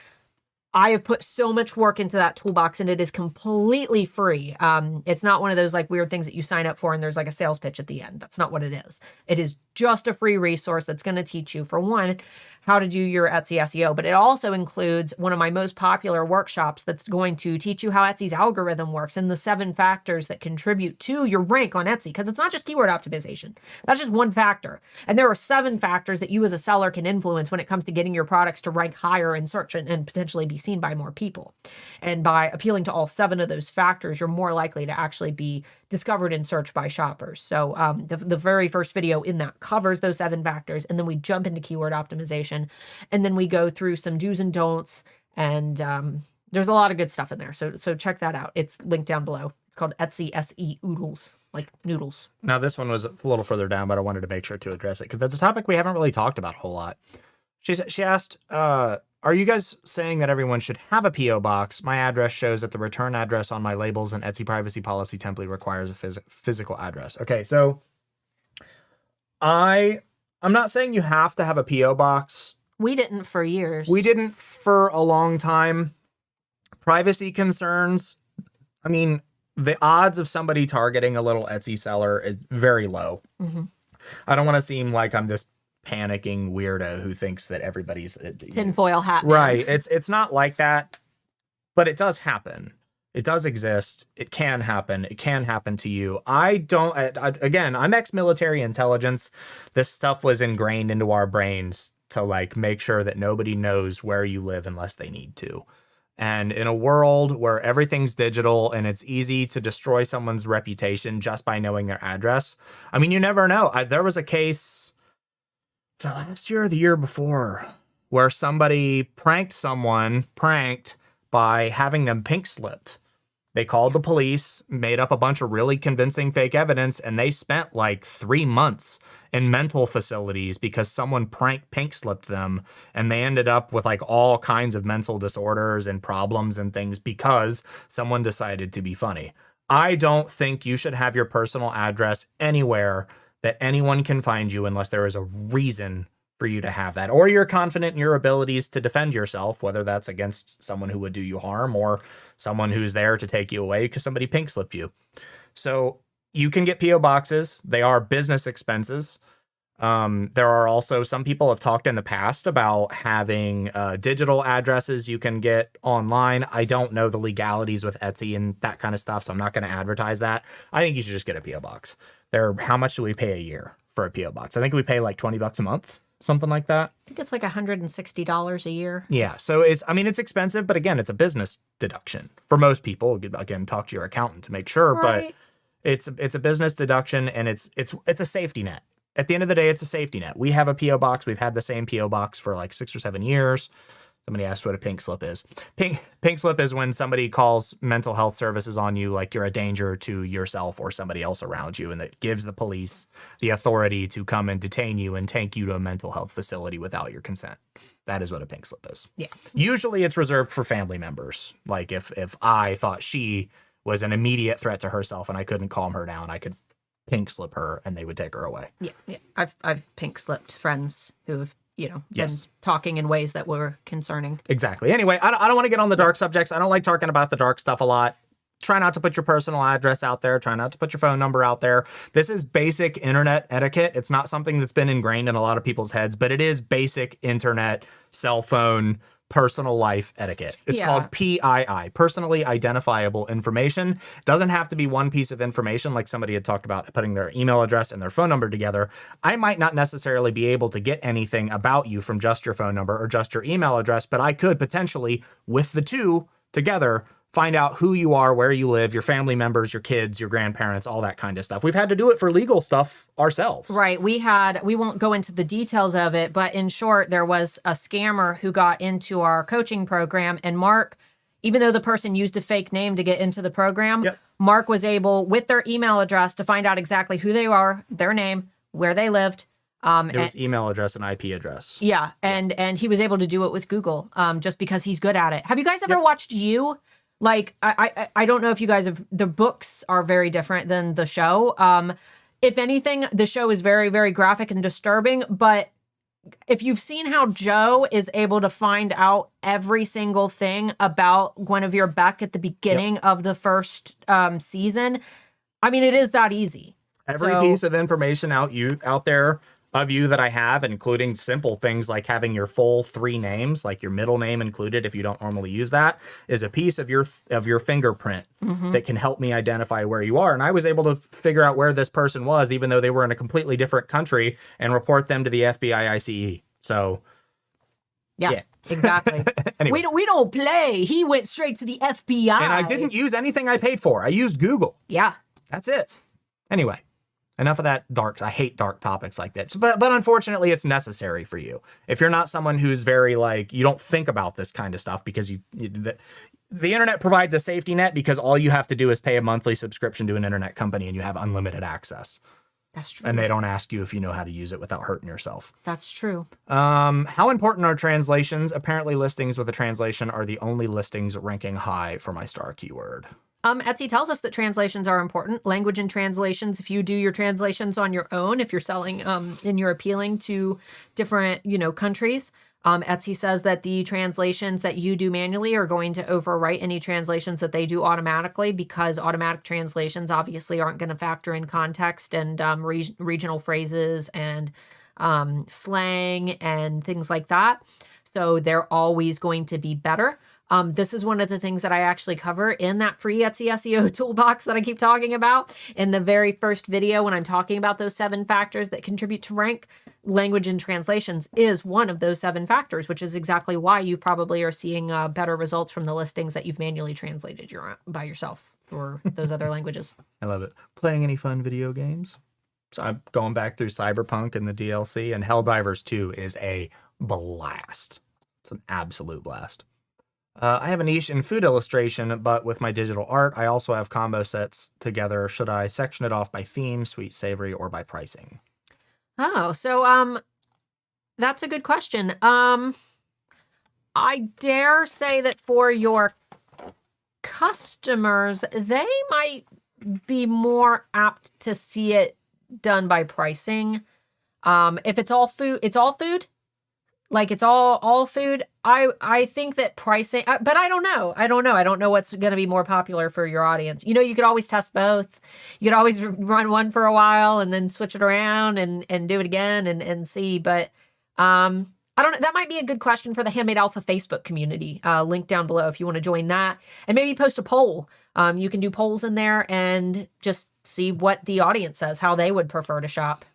I have put so much work into that toolbox and it is completely free. It's not one of those like weird things that you sign up for and there's like a sales pitch at the end. That's not what it is. It is just a free resource that's going to teach you, for one, how to do your Etsy SEO, but it also includes one of my most popular workshops that's going to teach you how Etsy's algorithm works and the 7 factors that contribute to your rank on Etsy. Because it's not just keyword optimization. That's just one factor. And there are 7 factors that you as a seller can influence when it comes to getting your products to rank higher in search and potentially be seen by more people. And by appealing to all 7 of those factors, you're more likely to actually be discovered in search by shoppers. So the very first video in that covers those 7 factors. And then we jump into keyword optimization. And then we go through some do's and don'ts. And there's a lot of good stuff in there. So check that out. It's linked down below. It's called Etsy SE Oodles, like noodles.
Now, this one was a little further down, but I wanted to make sure to address it because that's a topic we haven't really talked about a whole lot. She asked, are you guys saying that everyone should have a P.O. box? My address shows that the return address on my labels and Etsy privacy policy template requires a physical address. Okay, so I'm not saying you have to have a P.O. box.
We didn't for years.
We didn't for a long time. Privacy concerns. I mean, the odds of somebody targeting a little Etsy seller is very low.
Mm-hmm.
I don't want to seem like I'm this panicking weirdo who thinks that everybody's
tinfoil hat man.
Right. It's not like that, but it does happen. It does exist. It can happen. It can happen to you. Again, I'm ex-military intelligence. This stuff was ingrained into our brains to like make sure that nobody knows where you live unless they need to. And in a world where everything's digital and it's easy to destroy someone's reputation just by knowing their address. I mean, you never know. There was a case last year or the year before where somebody pranked by having them pink slipped. They called the police, made up a bunch of really convincing fake evidence, and they spent like 3 months in mental facilities because someone pink slipped them, and they ended up with like all kinds of mental disorders and problems and things because someone decided to be funny. I don't think you should have your personal address anywhere that anyone can find you unless there is a reason for you to have that, or you're confident in your abilities to defend yourself, whether that's against someone who would do you harm or someone who's there to take you away because somebody pink slipped you. So you can get P.O. boxes. They are business expenses. There are also some people have talked in the past about having digital addresses you can get online. I don't know the legalities with Etsy and that kind of stuff, so I'm not going to advertise that. I think you should just get a P.O. box. How much do we pay a year for a P.O. box? I think we pay like $20 a month. Something like that.
I think it's like $160 a year.
Yeah. So it's expensive, but again, it's a business deduction for most people. Again, talk to your accountant to make sure,
Right.
But it's a business deduction and it's a safety net. At the end of the day, it's a safety net. We have a P.O. box. We've had the same P.O. box for like 6 or 7 years. Somebody asked what a pink slip is. Pink slip is when somebody calls mental health services on you like you're a danger to yourself or somebody else around you, and that gives the police the authority to come and detain you and take you to a mental health facility without your consent. That is what a pink slip is.
Yeah.
Usually it's reserved for family members. Like if I thought she was an immediate threat to herself and I couldn't calm her down, I could pink slip her and they would take her away.
Yeah. I've pink slipped friends who have, been
Yes.
talking in ways that were concerning.
Exactly. Anyway, I don't want to get on the dark subjects. I don't like talking about the dark stuff a lot. Try not to put your personal address out there. Try not to put your phone number out there. This is basic internet etiquette. It's not something that's been ingrained in a lot of people's heads, but it is basic internet, cell phone, personal life etiquette. It's called PII, personally identifiable information. It doesn't have to be one piece of information like somebody had talked about putting their email address and their phone number together. I might not necessarily be able to get anything about you from just your phone number or just your email address, but I could potentially, with the two together, find out who you are, where you live, your family members, your kids, your grandparents, all that kind of stuff. We've had to do it for legal stuff ourselves.
Right. We won't go into the details of it, but in short, there was a scammer who got into our coaching program, and Mark, even though the person used a fake name to get into the program, Mark was able, with their email address, to find out exactly who they are, their name, where they lived.
It was email address and IP address.
Yeah. And he was able to do it with Google, just because he's good at it. Have you guys ever watched You? Like, I don't know if you guys have, the books are very different than the show. If anything, the show is very, very graphic and disturbing, but if you've seen how Joe is able to find out every single thing about Guinevere Beck at the beginning of the first season, I mean, it is that easy.
Every piece of information out there of you that I have, including simple things like having your full 3 names, like your middle name included if you don't normally use that, is a piece of your fingerprint that can help me identify where you are. And I was able to figure out where this person was, even though they were in a completely different country, and report them to the FBI ICE. So, yeah.
Exactly.
Anyway.
We don't play. He went straight to the FBI.
And I didn't use anything I paid for. I used Google.
Yeah.
That's it. Anyway. Enough of that dark. I hate dark topics like this, but unfortunately it's necessary for you. If you're not someone who's very you don't think about this kind of stuff because the internet provides a safety net because all you have to do is pay a monthly subscription to an internet company and you have unlimited access.
That's true.
And they don't ask you if you know how to use it without hurting yourself.
That's true.
How important are translations? Apparently listings with a translation are the only listings ranking high for my star keyword.
Etsy tells us that translations are important. Language and translations, if you do your translations on your own, if you're selling and you're appealing to different, countries, Etsy says that the translations that you do manually are going to overwrite any translations that they do automatically, because automatic translations obviously aren't going to factor in context and regional phrases and slang and things like that. So they're always going to be better. This is one of the things that I actually cover in that free Etsy SEO toolbox that I keep talking about. In the very first video, when I'm talking about those 7 factors that contribute to rank, language and translations is one of those 7 factors, which is exactly why you probably are seeing better results from the listings that you've manually translated by yourself for those other languages.
I love it. Playing any fun video games? So I'm going back through Cyberpunk and the DLC, and Helldivers 2 is a blast. It's an absolute blast. I have a niche in food illustration, but with my digital art, I also have combo sets together. Should I section it off by theme, sweet, savory, or by pricing?
Oh, so that's a good question. I dare say that for your customers, they might be more apt to see it done by pricing. If it's all food, it's all food. Like it's all food. I think that pricing, but I don't know. I don't know what's going to be more popular for your audience. You could always test both. You could always run one for a while and then switch it around and do it again and see. But I don't know. That might be a good question for the Handmade Alpha Facebook community. Link down below if you want to join that, and maybe post a poll. You can do polls in there and just see what the audience says, how they would prefer to shop.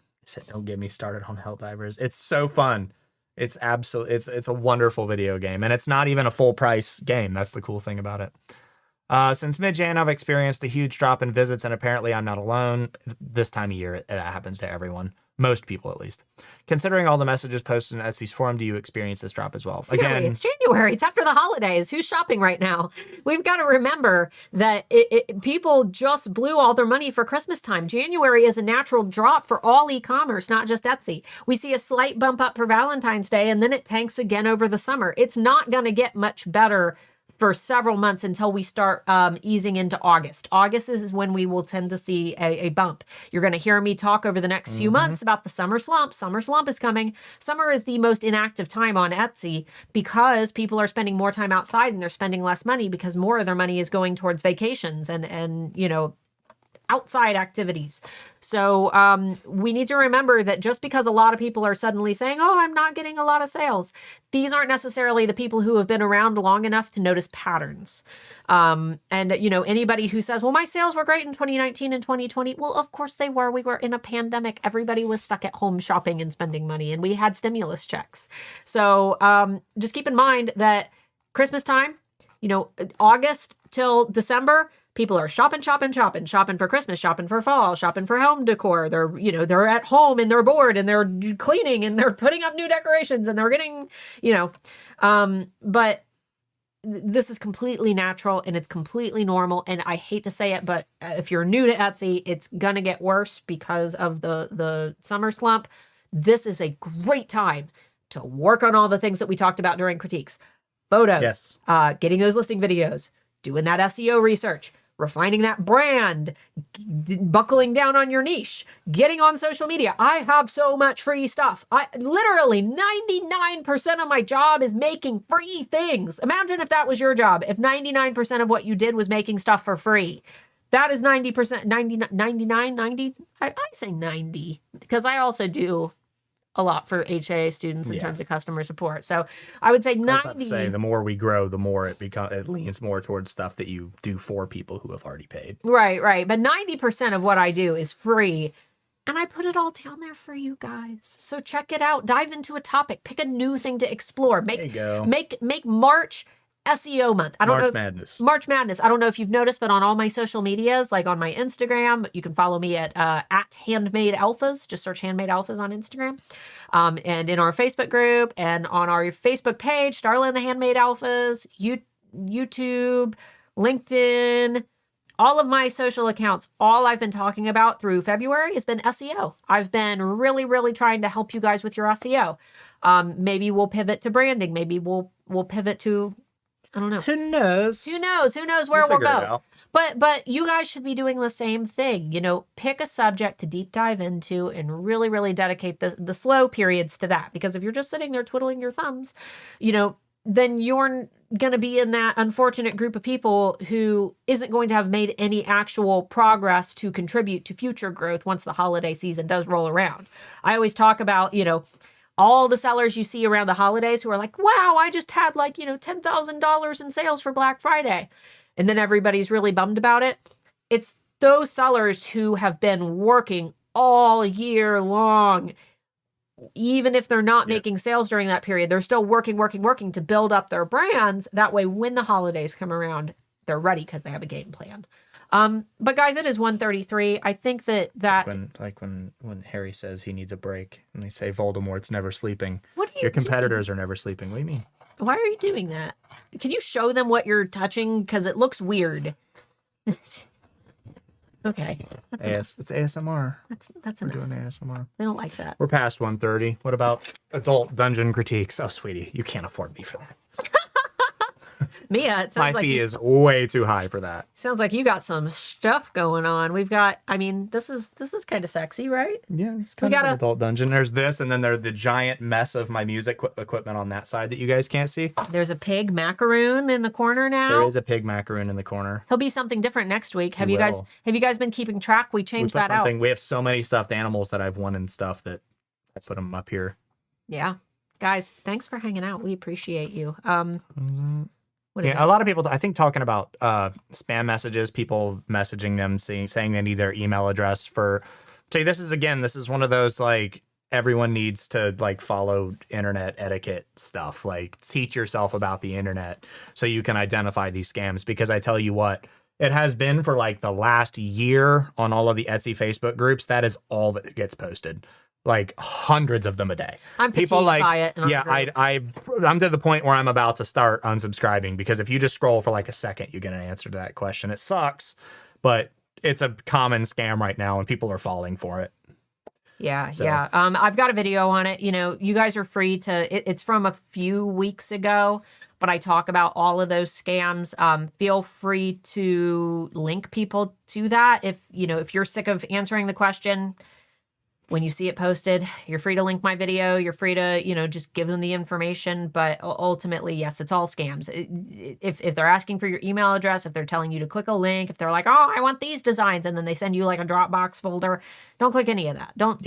Don't get me started on Helldivers. It's so fun. It's a wonderful video game, and it's not even a full price game. That's the cool thing about it. Since mid-Jan, I've experienced a huge drop in visits, and apparently I'm not alone. This time of year, it happens to everyone. Most people, at least. Considering all the messages posted in Etsy's forum, do you experience this drop as well?
Seriously, it's January. It's after the holidays. Who's shopping right now? We've got to remember that people just blew all their money for Christmas time. January is a natural drop for all e-commerce, not just Etsy. We see a slight bump up for Valentine's Day, and then it tanks again over the summer. It's not going to get much better for several months until we start easing into August. August is when we will tend to see a bump. You're going to hear me talk over the next few months about the summer slump. Summer slump is coming. Summer is the most inactive time on Etsy because people are spending more time outside and they're spending less money because more of their money is going towards vacations and outside activities. So we need to remember that just because a lot of people are suddenly saying, oh, I'm not getting a lot of sales, these aren't necessarily the people who have been around long enough to notice patterns. And anybody who says, well, my sales were great in 2019 and 2020. Well, of course they were. We were in a pandemic. Everybody was stuck at home shopping and spending money, and we had stimulus checks. So just keep in mind that Christmas time, August till December, people are shopping for Christmas, shopping for fall, shopping for home decor. They're at home and they're bored and they're cleaning and they're putting up new decorations and they're getting, but this is completely natural and it's completely normal. And I hate to say it, but if you're new to Etsy, it's going to get worse because of the summer slump. This is a great time to work on all the things that we talked about during critiques. Photos, getting those listing videos, doing that SEO research, refining that brand, buckling down on your niche, getting on social media. I have so much free stuff. Literally 99% of my job is making free things. Imagine if that was your job. If 99% of what you did was making stuff for free. That is 90%, 90. I say 90 because I also do a lot for HA students in terms of customer support. So I would say 90.
I was about to say, the more we grow, the more it leans more towards stuff that you do for people who have already paid.
Right. But 90% of what I do is free. And I put it all down there for you guys. So check it out. Dive into a topic. Pick a new thing to explore.
There you go.
Make March SEO month. March Madness. I don't know if you've noticed, but on all my social medias, like on my Instagram, you can follow me at Handmade Alphas. Just search Handmade Alphas on Instagram. And in our Facebook group and on our Facebook page, Starla and the Handmade Alphas, YouTube, LinkedIn, all of my social accounts, all I've been talking about through February has been SEO. I've been really, really trying to help you guys with your SEO. Maybe we'll pivot to branding. Maybe we'll pivot to, I don't know.
Who knows?
Who knows where we'll go. But you guys should be doing the same thing. Pick a subject to deep dive into and really, really dedicate the slow periods to that. Because if you're just sitting there twiddling your thumbs, then you're going to be in that unfortunate group of people who isn't going to have made any actual progress to contribute to future growth once the holiday season does roll around. I always talk about, all the sellers you see around the holidays who are like, wow, I just had $10,000 in sales for Black Friday. And then everybody's really bummed about it. It's those sellers who have been working all year long. Even if they're not making sales during that period, they're still working to build up their brands. That way, when the holidays come around, they're ready because they have a game plan. But guys, it is 1:33. I think that
when Harry says he needs a break and they say Voldemort's never sleeping.
What are you
Your competitors are never sleeping. What do you mean?
Why are you doing that? Can you show them what you're touching? Because it looks weird. Okay.
It's ASMR.
That's
We're
enough.
doing ASMR.
They don't like that.
We're past 1:30. What about adult dungeon critiques? Oh, sweetie, you can't afford me for that.
Mia, it sounds
My
like
fee is way too high for that.
sounds like you got some stuff going on. We've got, this is kind of sexy, right?
Yeah, it's kind of an adult dungeon. There's this, and then there's the giant mess of my music equipment on that side that you guys can't see.
There's a pig macaroon in the corner now.
There is a pig macaroon in the corner.
He'll be something different next week. Have you guys been keeping track? We changed that out.
We have so many stuffed animals that I've won and stuff that I put them up here.
Yeah. Guys, thanks for hanging out. We appreciate you. What is it?
A lot of people, I think, talking about spam messages, people messaging them saying they need their email address for. See, this is one of those everyone needs to follow internet etiquette stuff. Teach yourself about the internet so you can identify these scams. Because I tell you what, it has been for the last year on all of the Etsy Facebook groups. That is all that gets posted. like hundreds of them a day.
I'm fatigued by it. And
yeah, I'm to the point where I'm about to start unsubscribing, because if you just scroll for like a second, you get an answer to that question. It sucks, but it's a common scam right now and people are falling for it.
Yeah, yeah. I've got a video on it. You know, you guys are free to, it's from a few weeks ago, but I talk about all of those scams. Feel free to link people to that. If, you know, if you're sick of answering the question, when you see it posted, you're free to link my video. You're free to, you know, just give them the information. But ultimately, yes, it's all scams. If they're asking for your email address, if they're telling you to click a link, if they're like, oh, I want these designs, and then they send you like a Dropbox folder, don't click any of that. Don't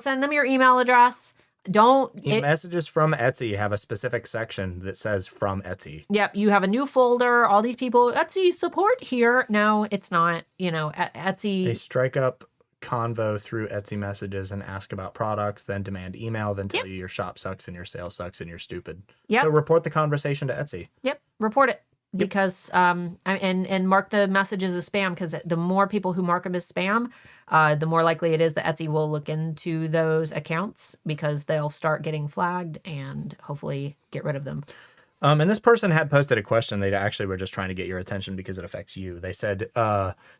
send them your email address.
Messages from Etsy have a specific section that says from Etsy.
Yep, you have a new folder. All these people, Etsy support here. No, it's not. You know, Etsy.
They strike up convo through Etsy messages and ask about products, then demand email, then tell you your shop sucks and your sales sucks and you're stupid. So report the conversation to Etsy.
Yep, report it. Because and mark the messages as spam, because the more people who mark them as spam, the more likely it is that Etsy will look into those accounts, because they'll start getting flagged and hopefully get rid of them.
And this person had posted a question. They actually were just trying to get your attention because it affects you. They said,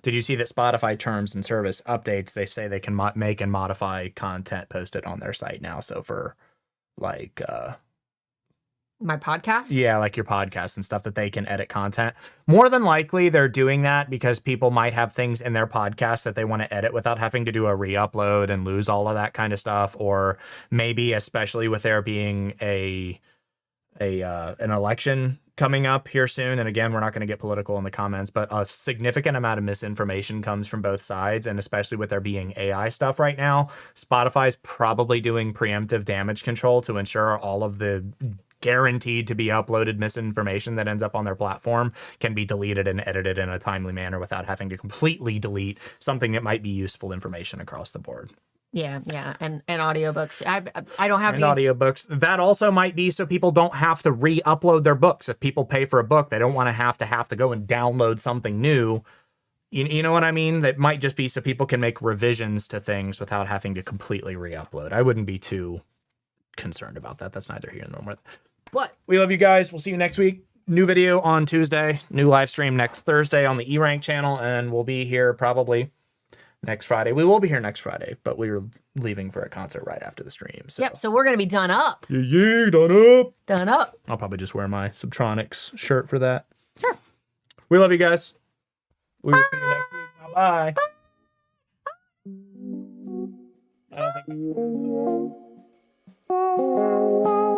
did you see that Spotify terms and service updates, they say they can make and modify content posted on their site now. So for like...
my podcast?
Yeah, like your podcast and stuff, that they can edit content. More than likely, they're doing that because people might have things in their podcast that they want to edit without having to do a re-upload and lose all of that kind of stuff. Or maybe, especially with there being an election coming up here soon. And again, we're not going to get political in the comments, but a significant amount of misinformation comes from both sides. And especially with there being AI stuff right now, Spotify's probably doing preemptive damage control to ensure all of the guaranteed to be uploaded misinformation that ends up on their platform can be deleted and edited in a timely manner without having to completely delete something that might be useful information across the board.
Yeah, and audiobooks. I don't have
any audiobooks. That also might be so people don't have to re-upload their books. If people pay for a book, they don't want to have to go and download something new. You know what I mean? That might just be so people can make revisions to things without having to completely re-upload. I wouldn't be too concerned about that. That's neither here nor there. But we love you guys. We'll see you next week. New video on Tuesday. New live stream next Thursday on the E-Rank channel. And we'll be here probably next Friday. We will be here next Friday, but we were leaving for a concert right after the stream. So.
Yep, so we're going to be done up.
Yeah, done up.
Done up.
I'll probably just wear my Subtronics shirt for that.
Sure.
We love you guys. We will see you next week. Bye-bye. I don't think